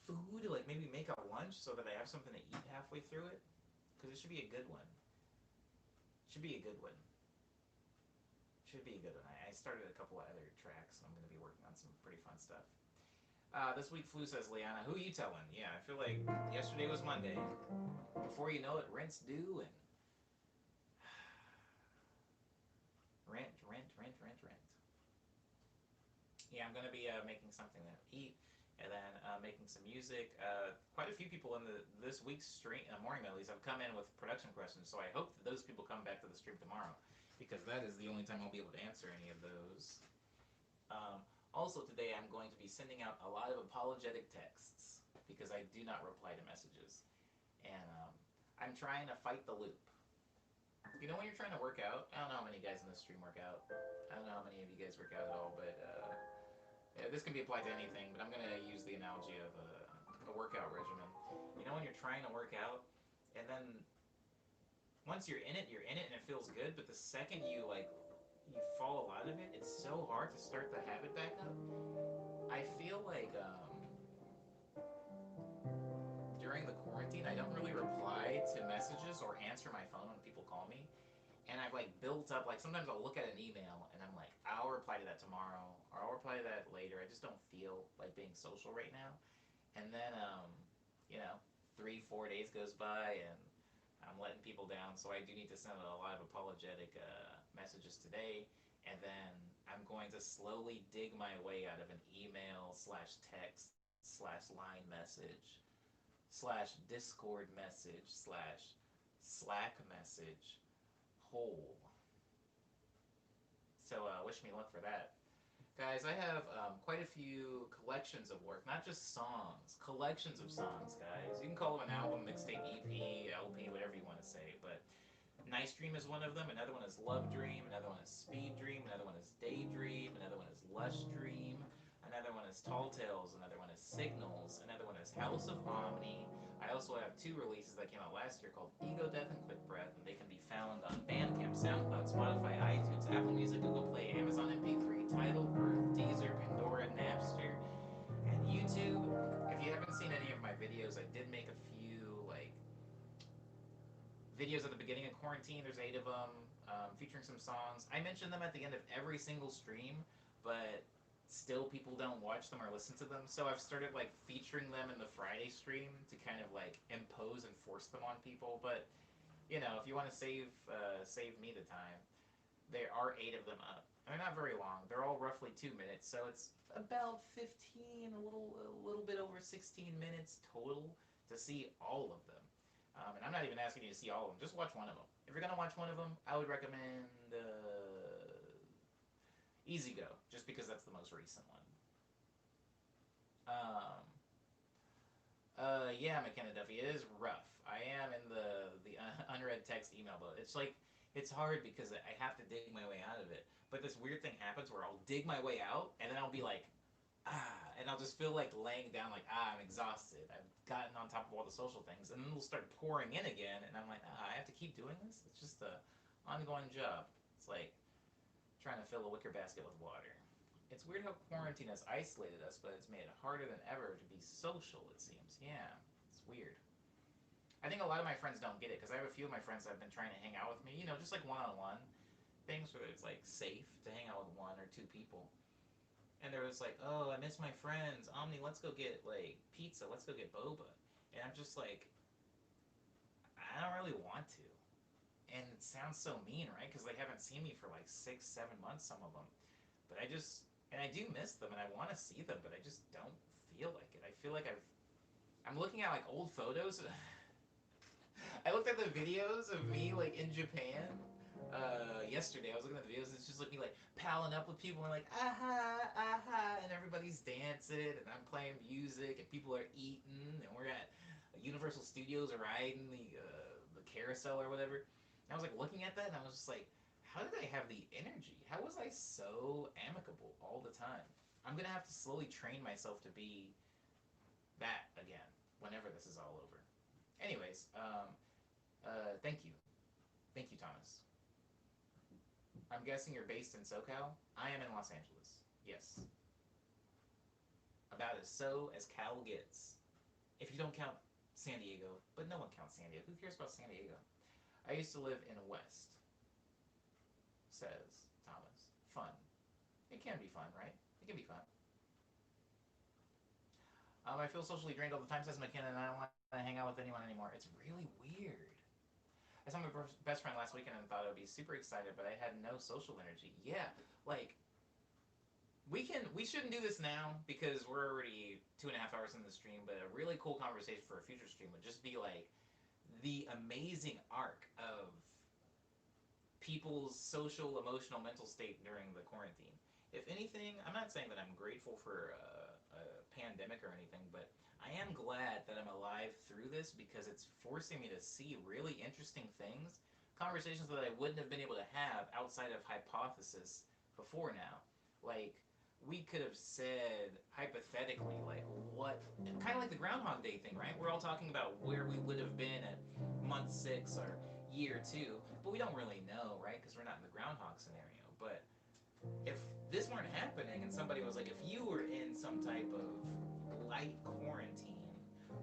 food, like maybe make a lunch so that I have something to eat halfway through it. Because it should be a good one. Should be a good one. Should be a good one. I started a couple of other tracks, and I'm going to be working on some pretty fun stuff. This week, Flu says, Liana, who are you telling? Yeah, I feel like yesterday was Monday. Before you know it, rent's due, and rent. Yeah, I'm going to be making something to eat, and then making some music. Quite a few people in this week's stream, Morning Melodies, have come in with production questions, so I hope that those people come back to the stream tomorrow, because that is the only time I'll be able to answer any of those. Um, Also today, I'm going to be sending out a lot of apologetic texts, because I do not reply to messages. And I'm trying to fight the loop. You know when you're trying to work out? I don't know how many guys in this stream work out. I don't know how many of you guys work out at all, but yeah, this can be applied to anything, but I'm going to use the analogy of a workout regimen. You know when you're trying to work out, and then once you're in it, and it feels good, but the second you fall out of it, it's so hard to start the habit back up. I feel like during the quarantine, I don't really reply to messages or answer my phone when people call me. And I've like built up, like sometimes I'll look at an email and I'm like, I'll reply to that tomorrow, or I'll reply to that later. I just don't feel like being social right now. And then, you know, 3, 4 days goes by and I'm letting people down. So I do need to send a lot of apologetic messages today. And then I'm going to slowly dig my way out of an email slash text slash line message slash Discord message slash Slack message hole. So wish me luck for that. Guys, I have quite a few collections of work, not just songs, collections of songs, guys. You can call them an album, mixtape, EP, LP, whatever you want to say, but Nice Dream is one of them, another one is Love Dream, another one is Speed Dream, another one is Daydream, another one is Lush Dream, another one is Tall Tales, another one is Signals, another one is House of Omni. I also have 2 releases that came out last year called Ego Death and Quick Breath, and they can be found on Bandcamp, SoundCloud, Spotify, iTunes, Apple Music, Google Play, Amazon MP3, Tidal, Earth, Deezer, Pandora, Napster, and YouTube. If you haven't seen any of my videos, I did make a few, like, videos at the beginning of quarantine. There's 8 of them, featuring some songs. I mention them at the end of every single stream, but still people don't watch them or listen to them. So I've started like featuring them in the Friday stream to kind of like impose and force them on people. But you know, if you want to save me the time, there are 8 of them up. They're not very long. They're all roughly 2 minutes, so it's about 15, a little bit over 16 minutes total to see all of them. And I'm not even asking you to see all of them. Just watch one of them. If you're gonna watch one of them, I would recommend Easy Go, just because that's the most recent one. Yeah, McKenna Duffy, it is rough. I am in the unread text email, but it's like it's hard because I have to dig my way out of it. But this weird thing happens where I'll dig my way out, and then I'll be like, and I'll just feel like laying down, like, I'm exhausted. I've gotten on top of all the social things, and then it'll start pouring in again, and I'm like, I have to keep doing this? It's just a ongoing job. It's like trying to fill a wicker basket with water. It's weird how quarantine has isolated us, but it's made it harder than ever to be social, it seems. Yeah, it's weird. I think a lot of my friends don't get it, because I have a few of my friends that have been trying to hang out with me, you know, just like one-on-one things where it's like safe to hang out with 1 or 2 people. And there was like, oh, I miss my friends. Omni, let's go get like pizza. Let's go get boba. And I'm just like, I don't really want to. And it sounds so mean, right? Because they haven't seen me for like 6, 7 months, some of them. But and I do miss them, and I want to see them, but I just don't feel like it. I feel like I'm looking at like old photos. I looked at the videos of me like in Japan yesterday. I was looking at the videos. It's just like me like palling up with people and like aha aha, and everybody's dancing and I'm playing music and people are eating and we're at Universal Studios riding the carousel or whatever. And I was like looking at that and I was just like, how did I have the energy? How was I so amicable all the time? I'm gonna have to slowly train myself to be that again whenever this is all over. Anyways, thank you. Thank you, Thomas. I'm guessing you're based in SoCal? I am in Los Angeles. Yes. About as so as Cal gets. If you don't count San Diego, but no one counts San Diego. Who cares about San Diego? I used to live in West, says Thomas. Fun. It can be fun, right? It can be fun. I feel socially drained all the time, says McKinnon, and I don't want to hang out with anyone anymore. It's really weird. I saw my best friend last weekend and thought I would be super excited, but I had no social energy. Yeah, like we shouldn't do this now because we're already 2.5 hours in the stream. But a really cool conversation for a future stream would just be like the amazing arc of people's social, emotional, mental state during the quarantine. If anything, I'm not saying that I'm grateful for a pandemic or anything, but I am glad that I'm alive through this because it's forcing me to see really interesting things, conversations that I wouldn't have been able to have outside of hypothesis before now. Like, we could have said hypothetically, like, what, kind of like the Groundhog Day thing, right? We're all talking about where we would have been at month 6 or year 2, but we don't really know, right? Because we're not in the Groundhog scenario. But if this weren't happening and somebody was like, if you were in some type of light quarantine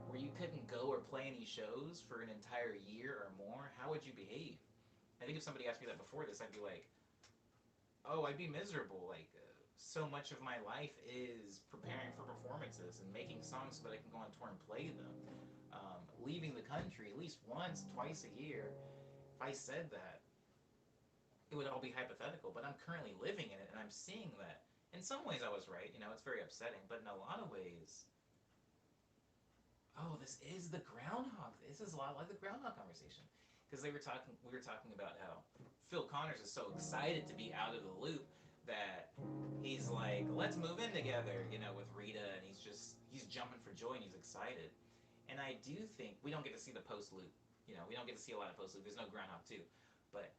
where you couldn't go or play any shows for an entire year or more, how would you behave? I think if somebody asked me that before this, I'd be like, oh, I'd be miserable. Like, so much of my life is preparing for performances and making songs so that I can go on tour and play them. Leaving the country at least once, twice a year. If I said that, it would all be hypothetical, but I'm currently living in it and I'm seeing that. In some ways, I was right. It's very upsetting, but in a lot of ways, oh, this is the groundhog. This is a lot like the groundhog conversation because we were talking about how Phil Connors is so excited to be out of the loop that he's like, let's move in together, with Rita, and he's jumping for joy and he's excited. And I do think we don't get to see the post loop. We don't get to see a lot of post loop. There's no Groundhog 2, but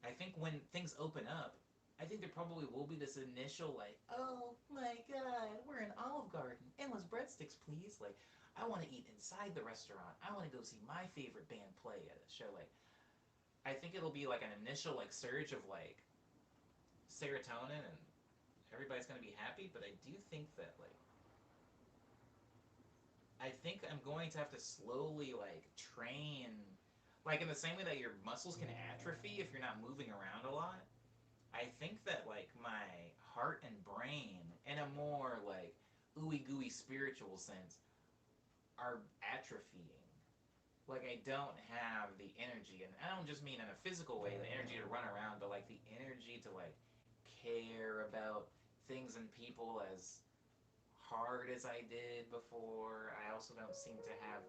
I think when things open up, I think there probably will be this initial like, oh my god, we're in Olive Garden, endless breadsticks, please. Like, I want to eat inside the restaurant. I want to go see my favorite band play at a show. Like, I think it'll be like an initial like surge of like serotonin and everybody's gonna be happy. But I do think that like I think I'm going to have to slowly like train, like in the same way that your muscles can atrophy if you're not moving around a lot. I think that like my heart and brain, in a more like ooey gooey spiritual sense, are atrophying. Like I don't have the energy, and I don't just mean in a physical way, the energy to run around, but like the energy to like care about things and people as hard as I did before. I also don't seem to have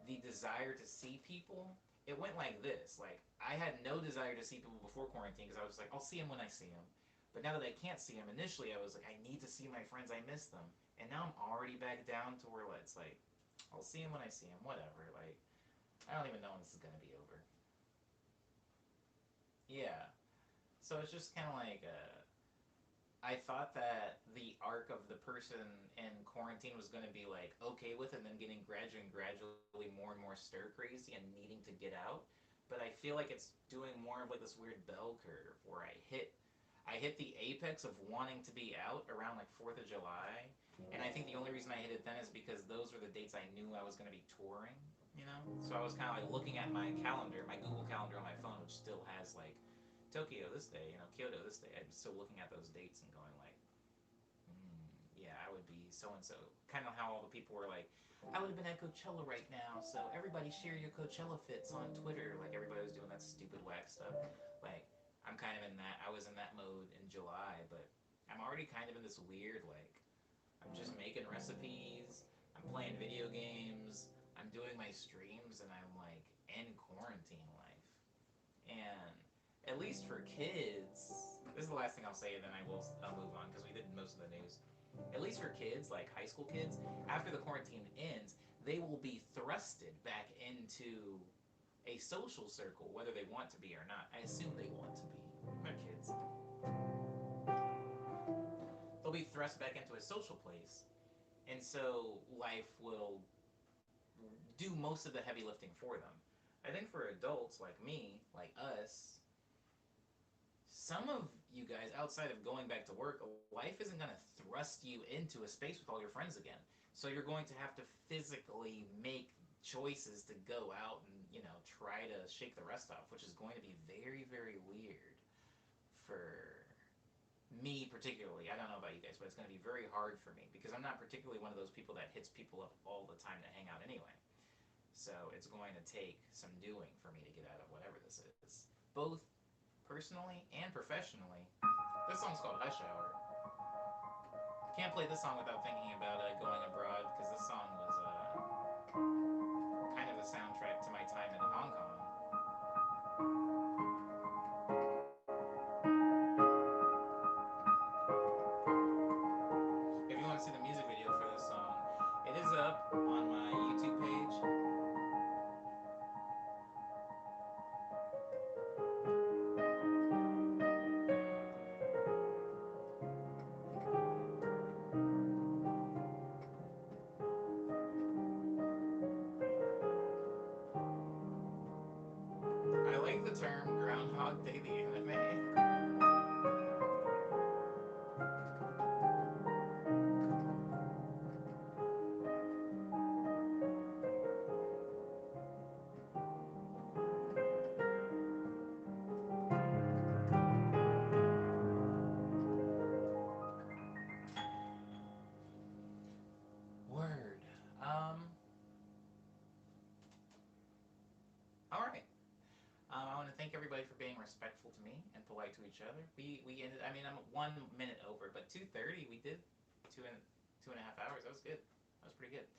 the desire to see people. It went like this. Like, I had no desire to see people before quarantine because I was like, I'll see them when I see them. But now that I can't see them, initially I was like, I need to see my friends. I miss them. And now I'm already back down to where it's like, I'll see them when I see them. Whatever. Like, I don't even know when this is going to be over. Yeah. So it's just kind of like, I thought that the arc of the person in quarantine was going to be like okay with it and then getting gradually more and more stir crazy and needing to get out. But I feel like it's doing more of like this weird bell curve where I hit the apex of wanting to be out around like 4th of July. And I think the only reason I hit it then is because those were the dates I knew I was going to be touring. So I was kind of like looking at my calendar, my Google Calendar on my phone, which still has like Tokyo this day, Kyoto this day. I'm still looking at those dates and going like, yeah, I would be so and so. Kind of how all the people were like, I would have been at Coachella right now, so everybody share your Coachella fits on Twitter. Like everybody was doing that stupid whack stuff. Like I'm kind of in that. I was in that mode in July, but I'm already kind of in this weird like, I'm just making recipes. I'm playing video games. I'm doing my streams, and I'm like in quarantine life. And at least for kids, this is the last thing I'll say, and then I'll move on because we did most of the news. At least for kids, like high school kids, after the quarantine ends, they will be thrusted back into a social circle, whether they want to be or not. I assume they want to be. They're kids. They'll be thrust back into a social place, and so life will do most of the heavy lifting for them. I think for adults like me, like us, some of you guys, outside of going back to work, life isn't going to thrust you into a space with all your friends again. So you're going to have to physically make choices to go out and, try to shake the rest off, which is going to be very, very weird for me particularly. I don't know about you guys, but it's going to be very hard for me because I'm not particularly one of those people that hits people up all the time to hang out anyway. So it's going to take some doing for me to get out of whatever this is, both personally and professionally. This song's called Hush Hour. Can't play this song without thinking about going abroad because this song was kind of the soundtrack to my time in Hong Kong. If you want to see the music video for this song, it is up on my YouTube page. I like the term Groundhog Day the anime. Word. All right. I want to thank everybody for being respectful to me and polite to each other. We ended. I mean, I'm 1 minute over, but 2:30 we did 2.5 hours. That was good. That was pretty good.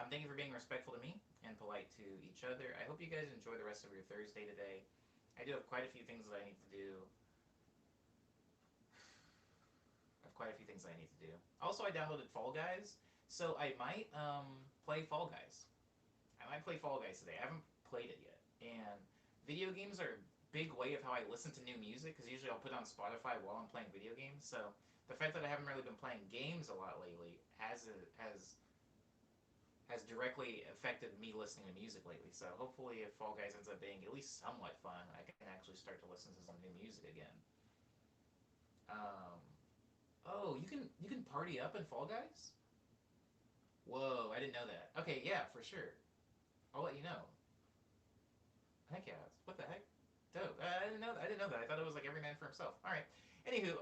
Thank you for being respectful to me and polite to each other. I hope you guys enjoy the rest of your Thursday today. I do have quite a few things that I need to do. I have quite a few things I need to do. Also, I downloaded Fall Guys, so I might play Fall Guys. I might play Fall Guys today. I haven't played it yet, and video games are a big way of how I listen to new music because usually I'll put on Spotify while I'm playing video games. So the fact that I haven't really been playing games a lot lately has directly affected me listening to music lately. So hopefully, if Fall Guys ends up being at least somewhat fun, I can actually start to listen to some new music again. Um, oh, you can party up in Fall Guys? Whoa, I didn't know that. Okay, yeah, for sure. I'll let you know. Heck yeah! What the heck? Dope. I didn't know that. I didn't know that. I thought it was like every man for himself. All right. Anywho,